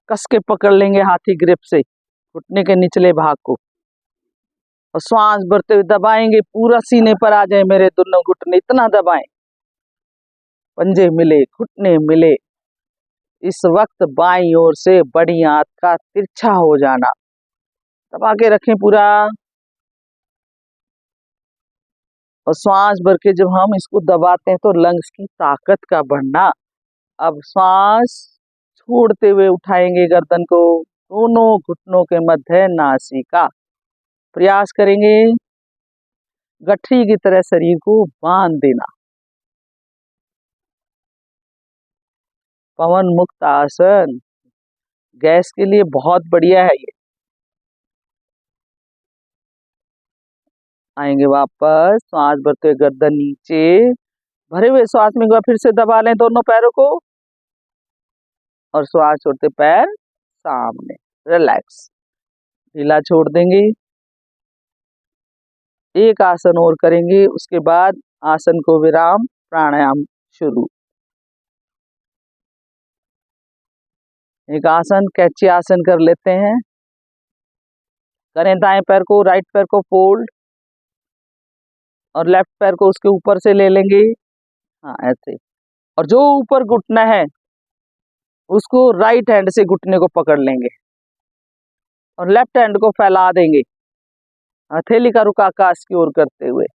कस के पकड़ लेंगे हाथी ग्रिप से घुटने के निचले भाग को, और श्वास भरते हुए दबाएंगे, पूरा सीने पर आ जाए मेरे दोनों घुटने, इतना दबाएं, पंजे मिले, घुटने मिले। इस वक्त बाईं ओर से बड़ी आंत का तिरछा हो जाना, दबा के रखें पूरा। और श्वास भर के जब हम इसको दबाते हैं तो लंग्स की ताकत का बढ़ना। अब श्वास छोड़ते हुए उठाएंगे गर्दन को, दोनों घुटनों के मध्य नासिका, प्रयास करेंगे गठरी की तरह शरीर को बांध देना। पवन मुक्त आसन गैस के लिए बहुत बढ़िया है ये। आएंगे वापस, सांस भरते हुए गर्दन नीचे, भरे हुए श्वास में एक बार फिर से दबा लें दोनों पैरों को, और श्वास छोड़ते पैर सामने, रिलैक्स, ढीला छोड़ देंगे। एक आसन और करेंगे, उसके बाद आसन को विराम, प्राणायाम शुरू। एक आसन कैची आसन कर लेते हैं। करें दाएं पैर को, राइट पैर को फोल्ड, और लेफ्ट पैर को उसके ऊपर से ले लेंगे, हाँ ऐसे। और जो ऊपर घुटना है उसको राइट हैंड से घुटने को पकड़ लेंगे और लेफ्ट हैंड को फैला देंगे, हथेली का रुख आकाश की ओर करते हुए।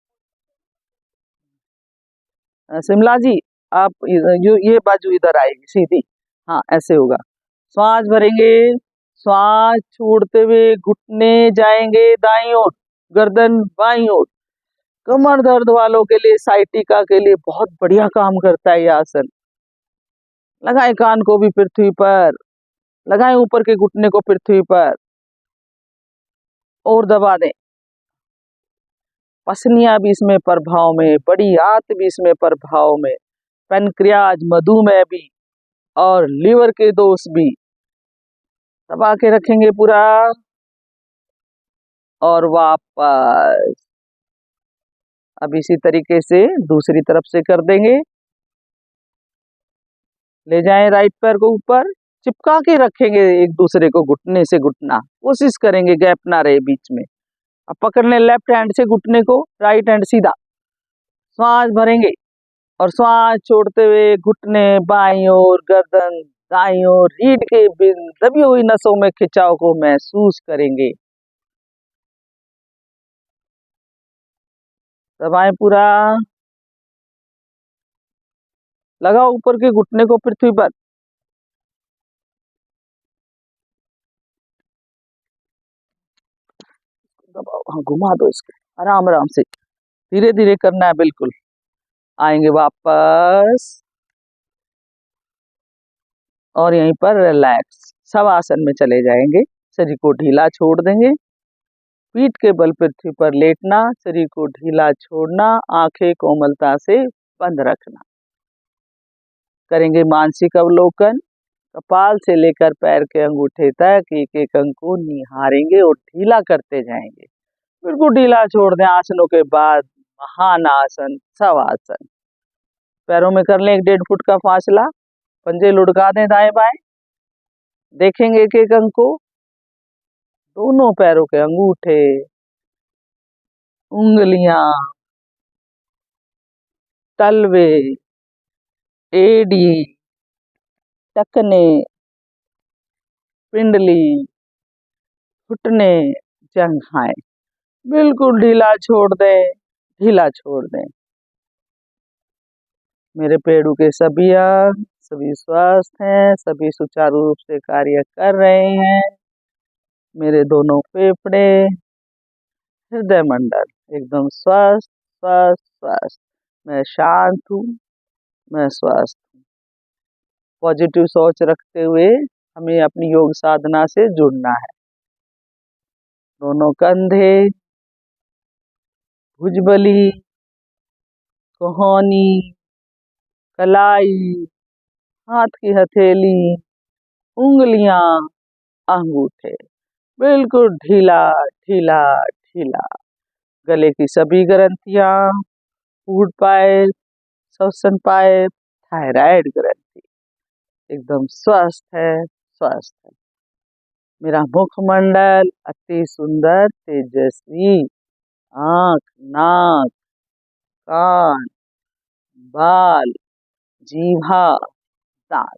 शिमला जी आप ये बाजू इधर आएगी सीधी, हाँ ऐसे होगा। श्वास भरेंगे, श्वास छोड़ते हुए घुटने जाएंगे दाईं ओर, गर्दन बाईं ओर। कमर दर्द वालों के लिए, साइटिका के लिए बहुत बढ़िया काम करता है ये आसन। लगाएं कान को भी पृथ्वी पर, लगाएं ऊपर के घुटने को पृथ्वी पर, और दबा दें। पसलियां भी इसमें प्रभाव में, बड़ी आंत भी इसमें प्रभाव में, पैनक्रियाज, मधुमेह भी, और लीवर के दोष भी। दबा के रखेंगे पूरा, और वापस। अब इसी तरीके से दूसरी तरफ से कर देंगे। ले जाएं राइट पैर को ऊपर, चिपका के रखेंगे एक दूसरे को, घुटने से घुटना, कोशिश करेंगे गैप ना रहे बीच में। अब पकड़ लें लेफ्ट हैंड से घुटने को, राइट हैंड सीधा। श्वास भरेंगे और श्वास छोड़ते हुए घुटने बाईं ओर, गर्दन दाईं ओर, रीढ़ के दबी हुई नसों में खिंचाव को महसूस करेंगे। दबाएं पूरा, लगाओ ऊपर के घुटने को पृथ्वी पर, दबाओ, हाँ घुमा दो इसको, आराम आराम से, धीरे धीरे करना है बिल्कुल। आएंगे वापस, और यहीं पर रिलैक्स, सब आसन में चले जाएंगे। शरीर को ढीला छोड़ देंगे, पीठ के बल पृथ्वी पर लेटना, शरीर को ढीला छोड़ना, आंखें कोमलता से बंद रखना। करेंगे मानसिक अवलोकन, कपाल से लेकर पैर के अंगूठे तक एक एक अंग को निहारेंगे और ढीला करते जाएंगे। बिल्कुल ढीला छोड़ दें। आसनों के बाद महान आसन, शवासन। पैरों में कर लें 1.5 फुट का फासला, पंजे लुढ़का दें दाएं बाएं, देखेंगे एक एक अंग को, दोनों पैरों के अंगूठे, उंगलियां, तलवे, एड़ी, टखने, पिंडली, घुटने, जंघाएं, बिल्कुल ढीला छोड़ दें, ढीला छोड़ दें। मेरे पेड़ों के सभी अंग, सभी स्वस्थ हैं, सभी सुचारू रूप से कार्य कर रहे हैं। मेरे दोनों फेफड़े, हृदय मंडल एकदम स्वस्थ स्वस्थ स्वस्थ। मैं शांत हूँ, मैं स्वस्थ हूँ। पॉजिटिव सोच रखते हुए हमें अपनी योग साधना से जुड़ना है। दोनों कंधे, भुजबली, कोहनी, कलाई, हाथ की हथेली, उंगलियां, अंगूठे, बिल्कुल ढीला ढीला ढीला। गले की सभी ग्रंथियां, फूड पाइप, श्वसन पाइप, थायराइड ग्रंथि एकदम स्वस्थ है, स्वस्थ है। मेरा मुखमंडल अति सुंदर तेजस्वी, आँख, नाक, कान, बाल, जीभा, दांत,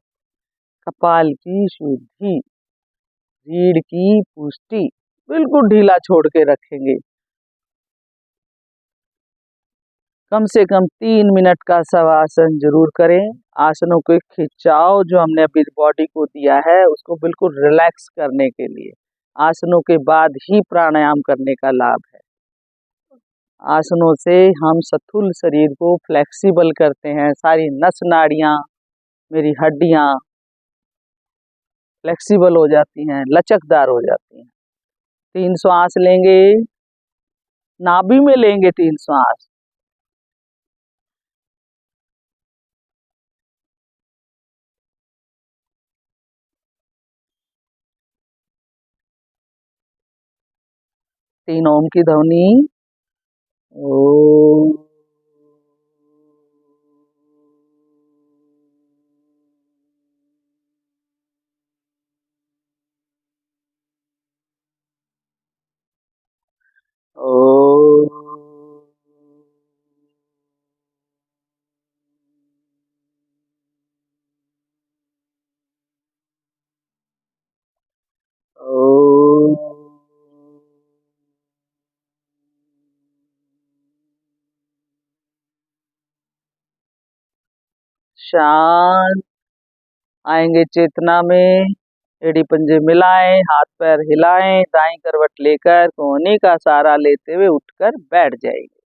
कपाल की शुद्धि, रीढ़ की पुष्टि, बिल्कुल ढीला छोड़ के रखेंगे। कम से कम 3 मिनट का शवासन जरूर करें। आसनों के खिंचाव जो हमने अभी बॉडी को दिया है उसको बिल्कुल रिलैक्स करने के लिए आसनों के बाद ही प्राणायाम करने का लाभ है। आसनों से हम स्थूल शरीर को फ्लेक्सिबल करते हैं, सारी नस नाड़ियाँ, मेरी हड्डियाँ फ्लेक्सिबल हो जाती हैं, लचकदार हो जाती हैं। 3 श्वास लेंगे, नाभि में लेंगे 3 श्वास। तीन ओम की ध्वनि, ओम। शांत आएंगे चेतना में, एड़ी पंजे मिलाएं, हाथ पैर हिलाएं, दाईं करवट लेकर कोहनी का सहारा लेते हुए उठकर बैठ जाएंगे।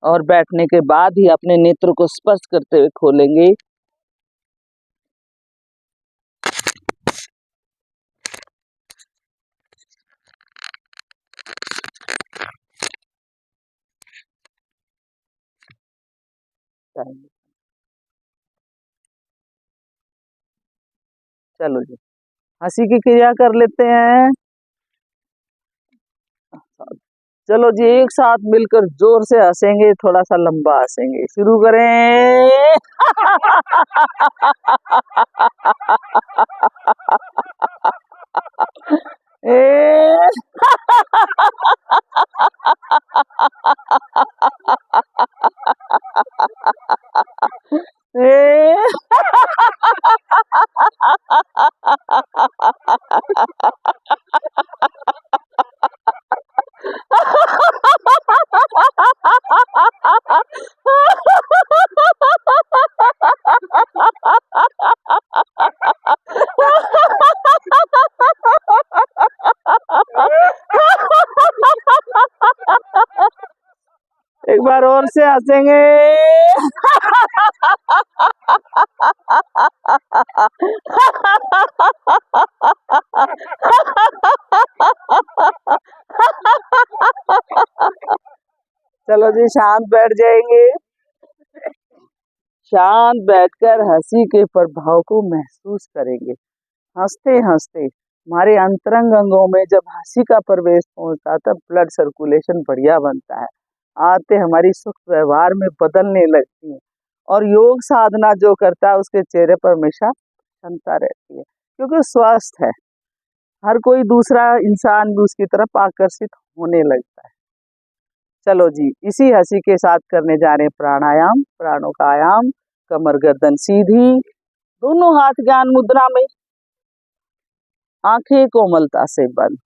और बैठने के बाद ही अपने नेत्र को स्पर्श करते हुए खोलेंगे। चलो जी, हंसी की क्रिया कर लेते हैं। चलो जी, एक साथ मिलकर जोर से हंसेंगे, थोड़ा सा लंबा हंसेंगे। शुरू करें। एक बार और से हंसेंगे। चलो जी, शांत बैठ जाएंगे। शांत बैठकर हंसी के प्रभाव को महसूस करेंगे। हंसते हंसते हमारे अंतरंग अंगों में जब हंसी का प्रवेश पहुंचता है तब ब्लड सर्कुलेशन बढ़िया बनता है, आते हमारी सुख व्यवहार में बदलने लगती है और योग साधना जो करता है उसके चेहरे पर हमेशा क्षमता रहती है, क्योंकि स्वस्थ है। हर कोई दूसरा इंसान भी उसकी तरफ आकर्षित होने लगता है। चलो जी, इसी हंसी के साथ करने जा रहे हैं प्राणायाम, प्राणों का आयाम। कमर गर्दन सीधी, दोनों हाथ ज्ञान मुद्रा में, आंखें कोमलता से बंद।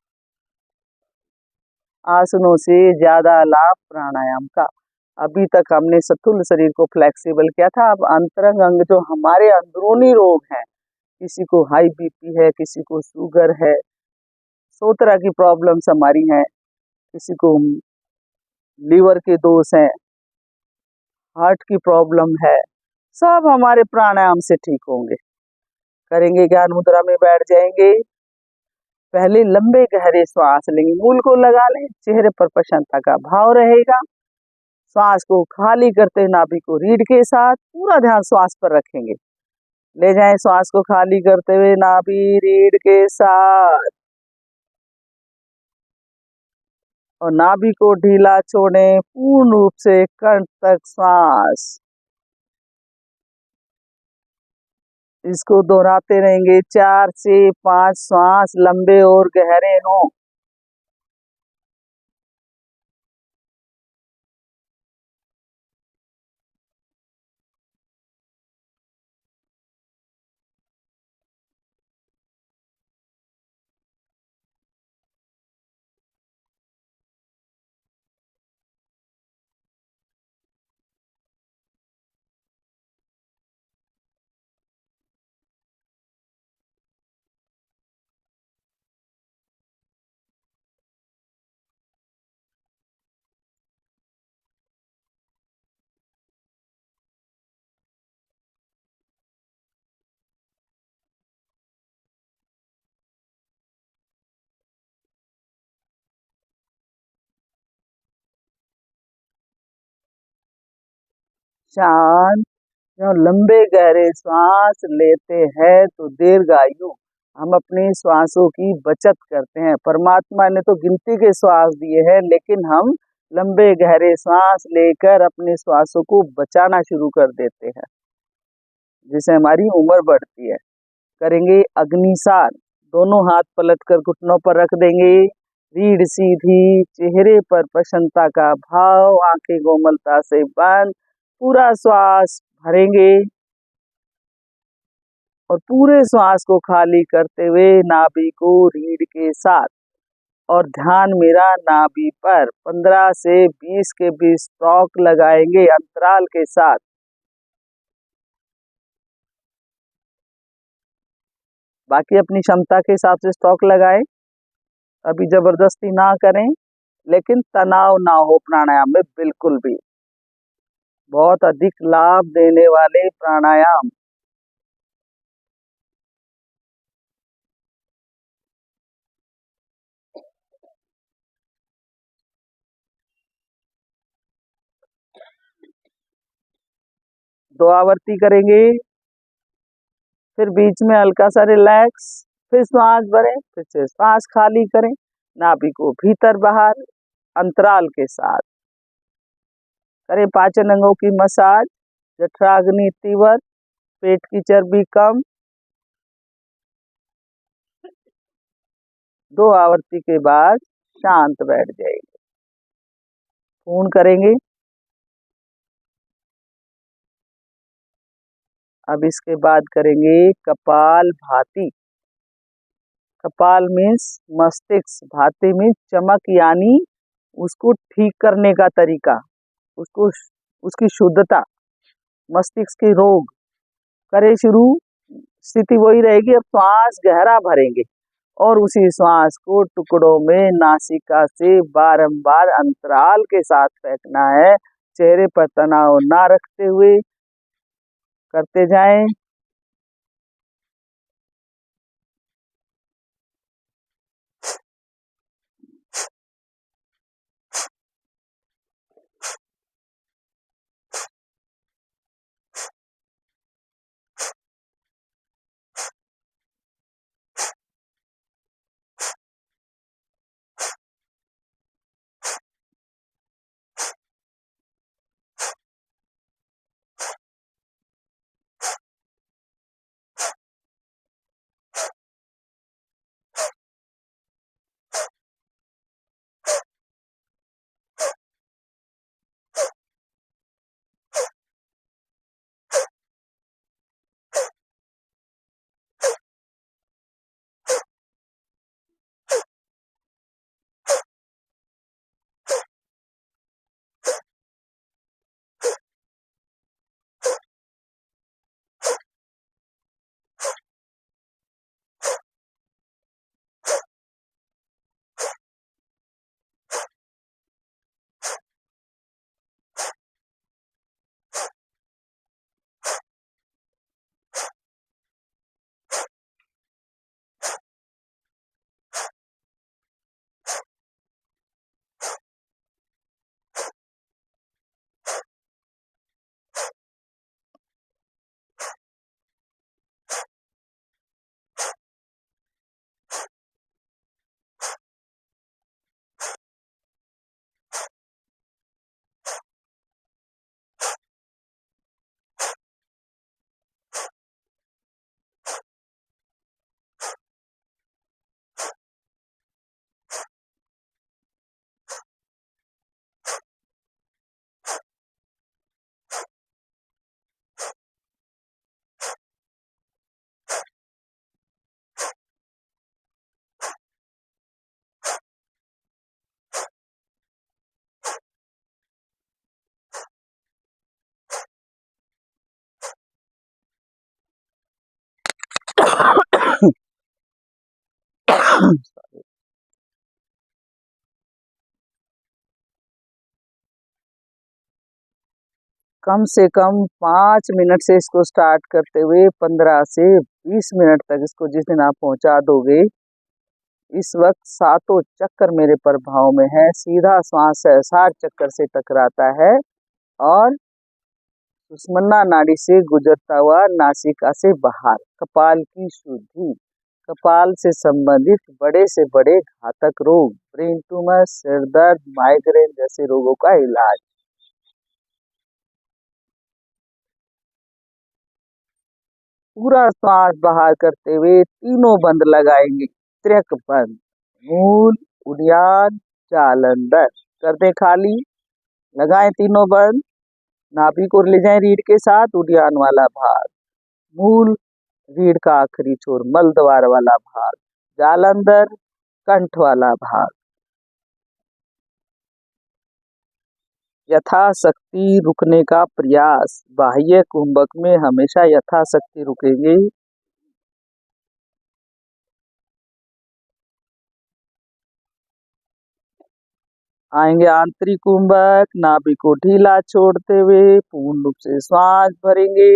आसनों से ज्यादा लाभ प्राणायाम का। अभी तक हमने स्थूल शरीर को फ्लेक्सिबल किया था, अब अंतरंग अंग जो हमारे अंदरूनी रोग हैं, किसी को हाई बीपी है, किसी को शुगर है, 100 तरह की प्रॉब्लम्स हमारी हैं, किसी को लीवर के दोष हैं, हार्ट की प्रॉब्लम है, सब हमारे प्राणायाम से ठीक होंगे। करेंगे ज्ञान मुद्रा में बैठ जाएंगे। पहले लंबे गहरे श्वास लेंगे, मूल को लगा लें, चेहरे पर प्रसन्नता का भाव रहेगा। श्वास को खाली करते नाभि को रीढ़ के साथ, पूरा ध्यान श्वास पर रखेंगे। ले जाएं श्वास को खाली करते हुए नाभि रीढ़ के साथ, और नाभि को ढीला छोड़ें, पूर्ण रूप से कंठ तक श्वास। इसको दोहराते रहेंगे। 4 से 5 श्वास लंबे और गहरे हों। शांत। जब लंबे गहरे श्वास लेते हैं तो दीर्घायु। हम अपनी श्वासों की बचत करते हैं। परमात्मा ने तो गिनती के श्वास दिए हैं, लेकिन हम लंबे गहरे श्वास लेकर अपने श्वासों को बचाना शुरू कर देते हैं, जिससे हमारी उम्र बढ़ती है। करेंगे अग्निसार। दोनों हाथ पलट कर घुटनों पर रख देंगे। रीढ़ सीधी, चेहरे पर प्रसन्नता का भाव, आंखें कोमलता से बंद। पूरा श्वास भरेंगे और पूरे श्वास को खाली करते हुए नाभि को रीढ़ के साथ और ध्यान मेरा नाभि पर 15 से 20 के बीच स्ट्रोक लगाएंगे अंतराल के साथ। बाकी अपनी क्षमता के हिसाब से स्ट्रोक लगाएं। अभी जबरदस्ती ना करें, लेकिन तनाव ना हो प्राणायाम में बिल्कुल भी। बहुत अधिक लाभ देने वाले प्राणायाम। दो आवर्ती करेंगे, फिर बीच में हल्का सा रिलैक्स, फिर श्वास भरें, फिर से श्वास खाली करें, नाभि को भीतर बाहर अंतराल के साथ। करें पाचन अंगों की मसाज। जठराग्नि तीव्र, पेट की चर्बी कम। दो आवर्ती के बाद शांत बैठ जाएंगे। पूर्ण करेंगे। अब इसके बाद करेंगे कपाल भाती। कपाल मीन्स मस्तिष्क, भाती मीन्स चमक, यानी उसको ठीक करने का तरीका, उसको उसकी शुद्धता, मस्तिष्क के रोग। करें शुरू। स्थिति वही रहेगी। अब श्वास गहरा भरेंगे और उसी श्वास को टुकड़ों में नासिका से बारंबार अंतराल के साथ फेंकना है। चेहरे पर तनाव ना रखते हुए करते जाएं। कम से कम 5 मिनट से इसको स्टार्ट करते हुए 15 से 20 मिनट तक इसको जिस दिन आप पहुंचा दोगे, इस वक्त सातों चक्कर मेरे प्रभाव में है। सीधा श्वास 60 चक्कर से टकराता है और सुषुम्ना नाड़ी से गुजरता हुआ नासिका से बाहर। कपाल की शुद्धि, कपाल से संबंधित बड़े से बड़े घातक रोग, ब्रेन ट्यूमर, सिर दर्द, माइग्रेन जैसे रोगों का इलाज। पूरा श्वास बाहर करते हुए तीनों बंद लगाएंगे। त्र्यक बंद, मूल, उड़ियान, जालंधर। कर दे खाली, लगाएं तीनों बंद। नाभि को ले जाएं रीढ़ के साथ, उड़ियान वाला भाग, मूल, रीढ़ का आखिरी छोर, मल द्वार वाला भाग, जालंधर, कंठ वाला भाग। यथाशक्ति रुकने का प्रयास। बाह्य कुंभक में हमेशा यथाशक्ति रुकेंगे। आएंगे आंतरिक कुंभक, नाभि को ढीला छोड़ते हुए पूर्ण रूप से श्वास भरेंगे।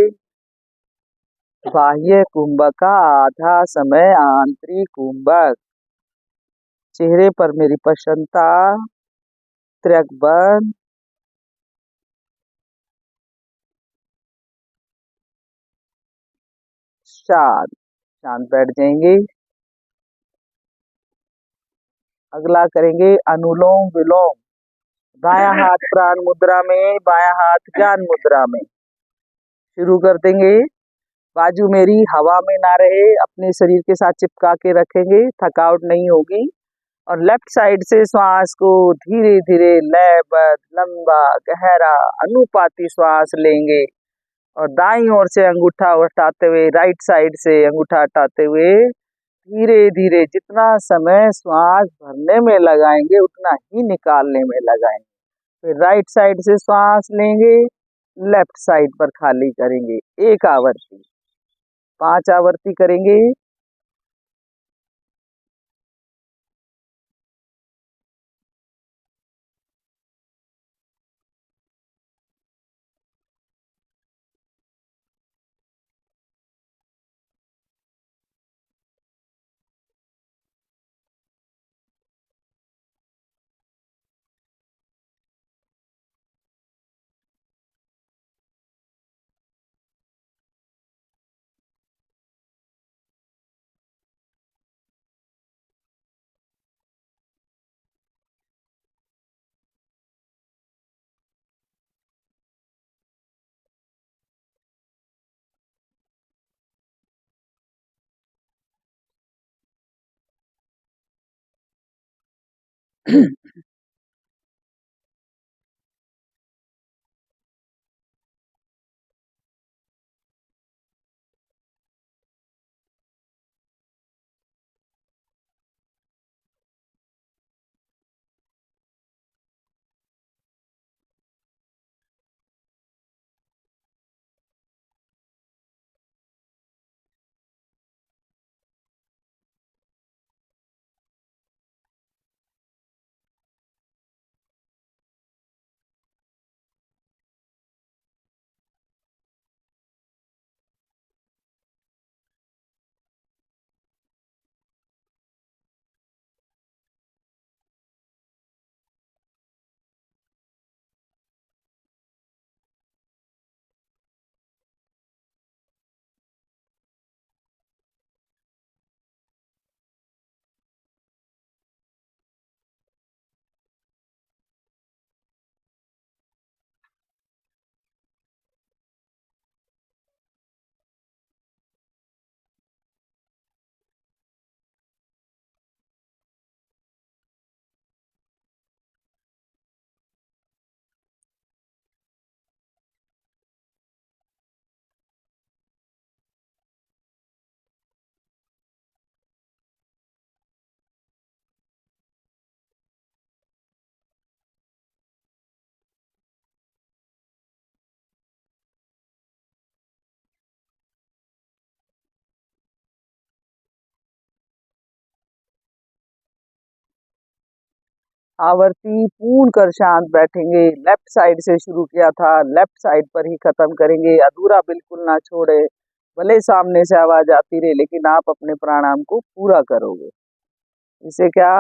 बाह्य कुंभक का आधा समय आंतरिक कुंभक। चेहरे पर मेरी प्रसन्नता। त्र्यक बंद, शांत, शांत बैठ जाएंगे। अगला करेंगे अनुलोम विलोम। दायां हाथ प्राण मुद्रा में, बायां हाथ ज्ञान मुद्रा में। शुरू कर देंगे। बाजू मेरी हवा में ना रहे, अपने शरीर के साथ चिपका के रखेंगे, थकावट नहीं होगी। और लेफ्ट साइड से श्वास को धीरे धीरे लयबद्ध, लंबा, गहरा, अनुपाती श्वास लेंगे। और दाईं ओर से अंगूठा हटाते हुए, राइट साइड से अंगूठा हटाते हुए धीरे धीरे जितना समय श्वास भरने में लगाएंगे उतना ही निकालने में लगाएंगे। फिर राइट साइड से श्वास लेंगे, लेफ्ट साइड पर खाली करेंगे। एक आवर्ती, 5 आवर्ती करेंगे। आवर्ती पूर्ण कर शांत बैठेंगे। लेफ्ट साइड से शुरू किया था, लेफ्ट साइड पर ही खत्म करेंगे। अधूरा बिल्कुल ना छोड़े, भले सामने से आवाज आती रहे लेकिन आप अपने प्राणायाम को पूरा करोगे। इससे क्या,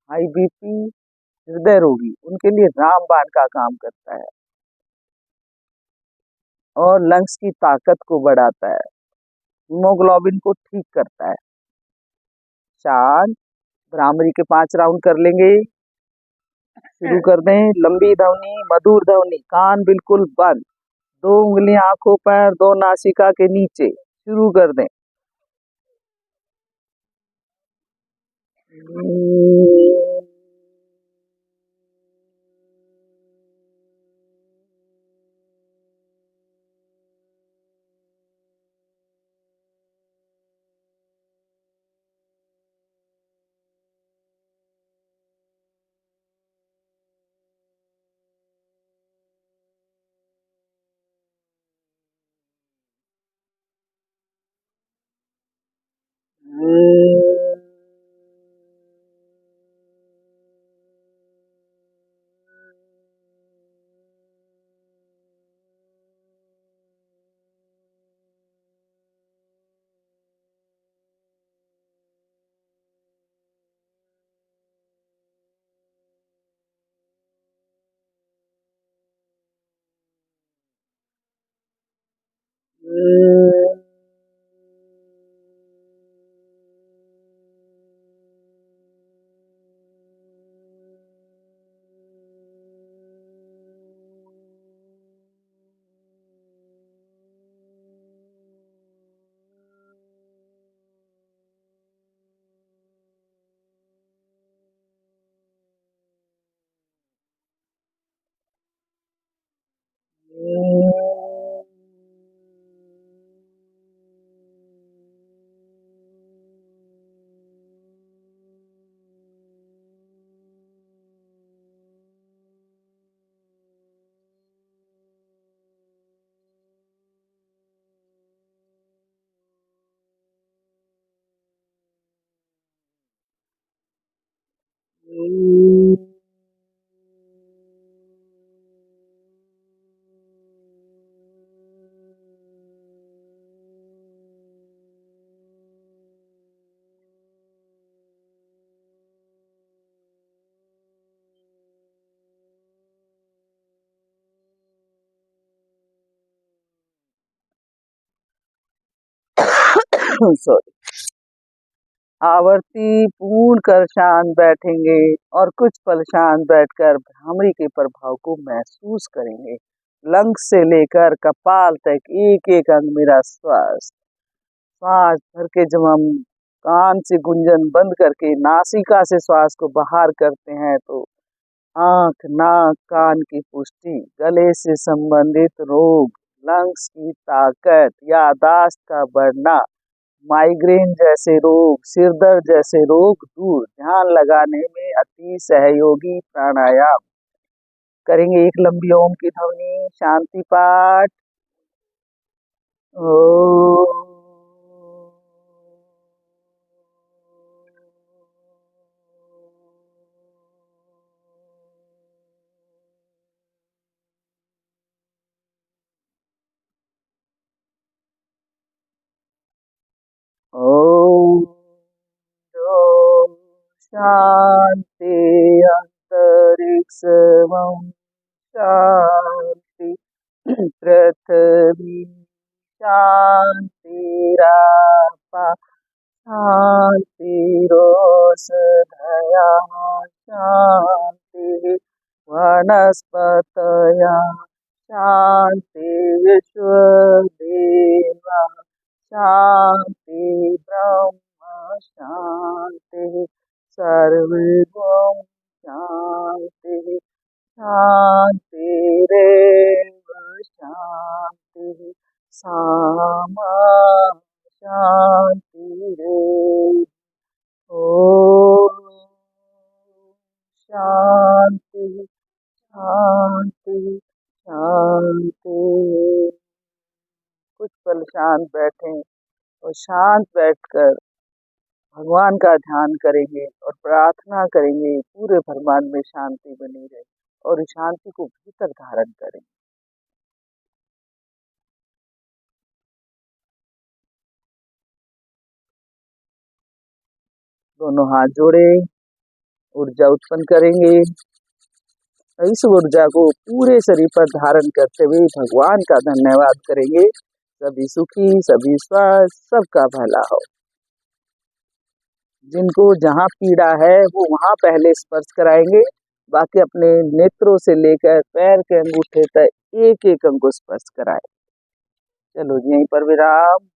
हाई बीपी, हृदय रोगी, उनके लिए रामबाण का काम करता है और लंग्स की ताकत को बढ़ाता है, हीमोग्लोबिन को ठीक करता है। शांत, भ्रामरी के 5 राउंड कर लेंगे। शुरू कर दें। लंबी ध्वनि, मधुर ध्वनि, कान बिल्कुल बंद, 2 उंगलियां आंखों पर, 2 नासिका के नीचे। शुरू कर दें। सॉरी। आवर्ती पूर्ण कर शांत बैठेंगे और कुछ पल शांत बैठकर भ्रामरी के प्रभाव को महसूस करेंगे। लंग्स से लेकर कपाल तक एक एक अंग मेरा श्वास श्वास भर के जब हम कान से गुंजन बंद करके नासिका से श्वास को बाहर करते हैं तो आंख, नाक, कान की पुष्टि, गले से संबंधित रोग, लंग्स की ताकत, यादाश्त का बढ़ना, माइग्रेन जैसे रोग, सिर दर्द जैसे रोग दूर। ध्यान लगाने में अति सहयोगी प्राणायाम करेंगे। एक लंबी ओम की ध्वनि, शांति पाठ। ओम ओम शांति अंतरिक्षं शांति पृथ्वी शांतिरापा शांतिरोषधयः शांति वनस्पतयः शांति विश्वदेवा शांति ब्रह्म शांति सर्वगुण शांति शांतिरेव शांति सामा शांतिरेव। ओम शांति शांति शांति। कुछ पल शांत बैठें और शांत बैठकर भगवान का ध्यान करेंगे और प्रार्थना करेंगे पूरे ब्रह्मांड में शांति बनी रहे और इस शांति को भीतर धारण करेंगे। दोनों हाथ जोड़े, ऊर्जा उत्पन्न करेंगे। इस ऊर्जा को पूरे शरीर पर धारण करते हुए भगवान का धन्यवाद करेंगे। सभी सुखी, सभी स्वस्थ, सबका भला हो। जिनको जहाँ पीड़ा है वो वहाँ पहले स्पर्श कराएंगे, बाकी अपने नेत्रों से लेकर पैर के अंगूठे तक एक एक अंग को स्पर्श कराए। चलो यहीं पर विराम।